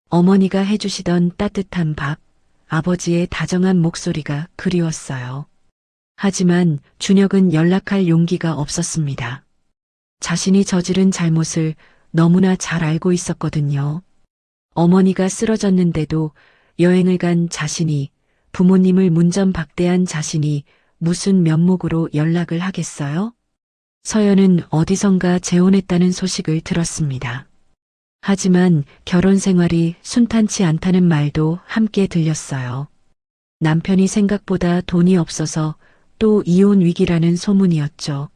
어머니가 해주시던 따뜻한 밥, 아버지의 다정한 목소리가 그리웠어요. 하지만 준혁은 연락할 용기가 없었습니다. 자신이 저지른 잘못을 너무나 잘 알고 있었거든요. 어머니가 쓰러졌는데도 여행을 간 자신이, 부모님을 문전박대한 자신이 무슨 면목으로 연락을 하겠어요? 서연은 어디선가 재혼했다는 소식을 들었습니다. 하지만 결혼 생활이 순탄치 않다는 말도 함께 들렸어요. 남편이 생각보다 돈이 없어서 또 이혼 위기라는 소문이었죠.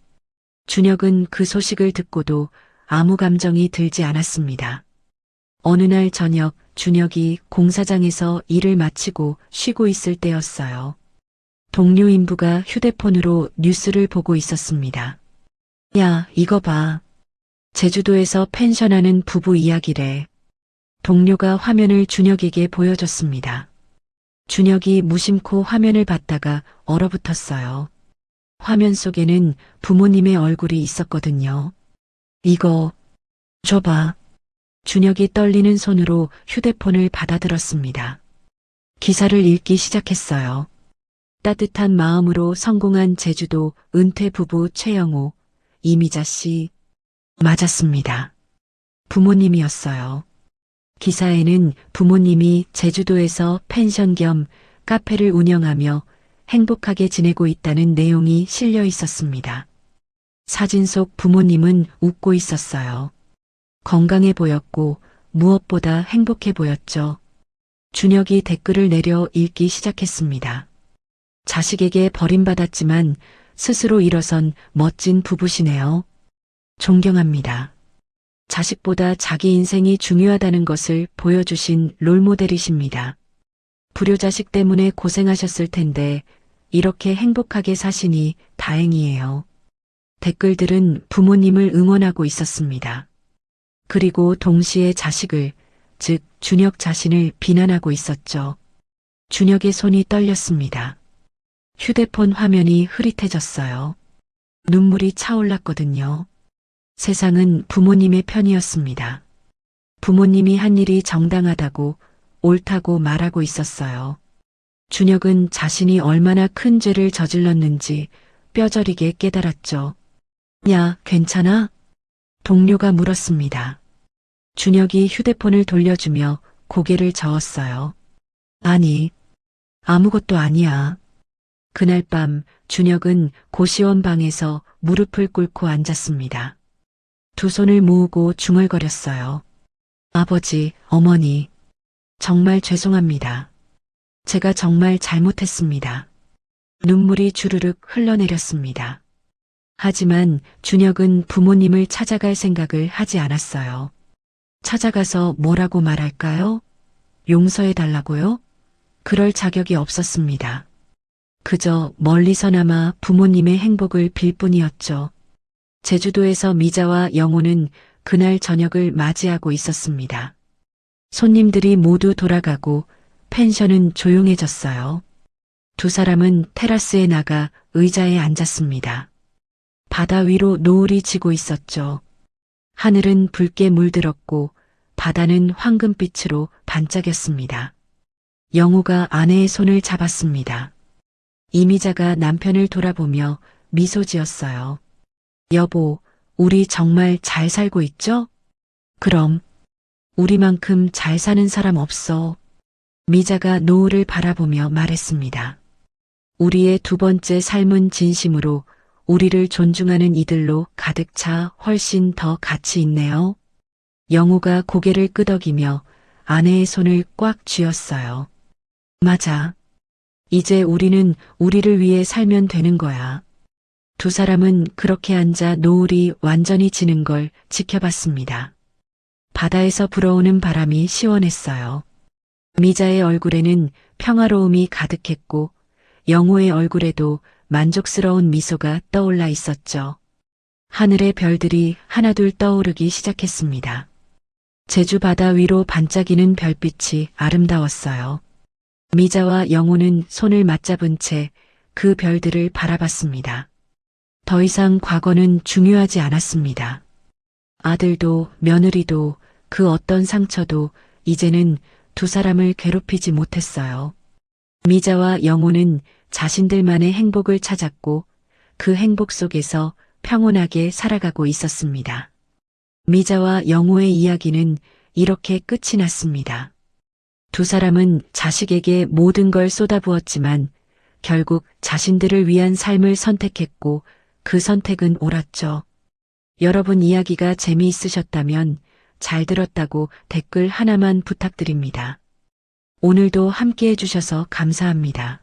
준혁은 그 소식을 듣고도 아무 감정이 들지 않았습니다. 어느 날 저녁 준혁이 공사장에서 일을 마치고 쉬고 있을 때였어요. 동료 인부가 휴대폰으로 뉴스를 보고 있었습니다. 야, 이거 봐. 제주도에서 펜션하는 부부 이야기래. 동료가 화면을 준혁에게 보여줬습니다. 준혁이 무심코 화면을 봤다가 얼어붙었어요. 화면 속에는 부모님의 얼굴이 있었거든요. 이거 줘봐. 준혁이 떨리는 손으로 휴대폰을 받아들었습니다. 기사를 읽기 시작했어요. 따뜻한 마음으로 성공한 제주도 은퇴 부부 최영호, 이미자 씨. 맞았습니다. 부모님이었어요. 기사에는 부모님이 제주도에서 펜션 겸 카페를 운영하며 행복하게 지내고 있다는 내용이 실려 있었습니다. 사진 속 부모님은 웃고 있었어요. 건강해 보였고 무엇보다 행복해 보였죠. 준혁이 댓글을 내려 읽기 시작했습니다. 자식에게 버림받았지만 스스로 일어선 멋진 부부시네요. 존경합니다. 자식보다 자기 인생이 중요하다는 것을 보여주신 롤모델이십니다. 불효자식 때문에 고생하셨을 텐데 이렇게 행복하게 사시니 다행이에요. 댓글들은 부모님을 응원하고 있었습니다. 그리고 동시에 자식을, 즉 준혁 자신을 비난하고 있었죠. 준혁의 손이 떨렸습니다. 휴대폰 화면이 흐릿해졌어요. 눈물이 차올랐거든요. 세상은 부모님의 편이었습니다. 부모님이 한 일이 정당하다고 옳다고 말하고 있었어요. 준혁은 자신이 얼마나 큰 죄를 저질렀는지 뼈저리게 깨달았죠. 야, 괜찮아? 동료가 물었습니다. 준혁이 휴대폰을 돌려주며 고개를 저었어요. 아니, 아무것도 아니야. 그날 밤 준혁은 고시원 방에서 무릎을 꿇고 앉았습니다. 두 손을 모으고 중얼거렸어요. 아버지, 어머니, 정말 죄송합니다. 제가 정말 잘못했습니다. 눈물이 주르륵 흘러내렸습니다. 하지만 준혁은 부모님을 찾아갈 생각을 하지 않았어요. 찾아가서 뭐라고 말할까요? 용서해 달라고요? 그럴 자격이 없었습니다. 그저 멀리서나마 부모님의 행복을 빌 뿐이었죠. 제주도에서 미자와 영호는 그날 저녁을 맞이하고 있었습니다. 손님들이 모두 돌아가고 펜션은 조용해졌어요. 두 사람은 테라스에 나가 의자에 앉았습니다. 바다 위로 노을이 지고 있었죠. 하늘은 붉게 물들었고 바다는 황금빛으로 반짝였습니다. 영호가 아내의 손을 잡았습니다. 이미자가 남편을 돌아보며 미소 지었어요. 여보, 우리 정말 잘 살고 있죠? 그럼, 우리만큼 잘 사는 사람 없어. 미자가 노을을 바라보며 말했습니다. 우리의 두 번째 삶은 진심으로 우리를 존중하는 이들로 가득 차 훨씬 더 가치 있네요. 영호가 고개를 끄덕이며 아내의 손을 꽉 쥐었어요. 맞아. 이제 우리는 우리를 위해 살면 되는 거야. 두 사람은 그렇게 앉아 노을이 완전히 지는 걸 지켜봤습니다. 바다에서 불어오는 바람이 시원했어요. 미자의 얼굴에는 평화로움이 가득했고 영호의 얼굴에도 만족스러운 미소가 떠올라 있었죠. 하늘의 별들이 하나둘 떠오르기 시작했습니다. 제주 바다 위로 반짝이는 별빛이 아름다웠어요. 미자와 영호는 손을 맞잡은 채 그 별들을 바라봤습니다. 더 이상 과거는 중요하지 않았습니다. 아들도 며느리도 그 어떤 상처도 이제는 두 사람을 괴롭히지 못했어요. 미자와 영호는 자신들만의 행복을 찾았고 그 행복 속에서 평온하게 살아가고 있었습니다. 미자와 영호의 이야기는 이렇게 끝이 났습니다. 두 사람은 자식에게 모든 걸 쏟아부었지만 결국 자신들을 위한 삶을 선택했고 그 선택은 옳았죠. 여러분 이야기가 재미있으셨다면 잘 들었다고 댓글 하나만 부탁드립니다. 오늘도 함께 해주셔서 감사합니다.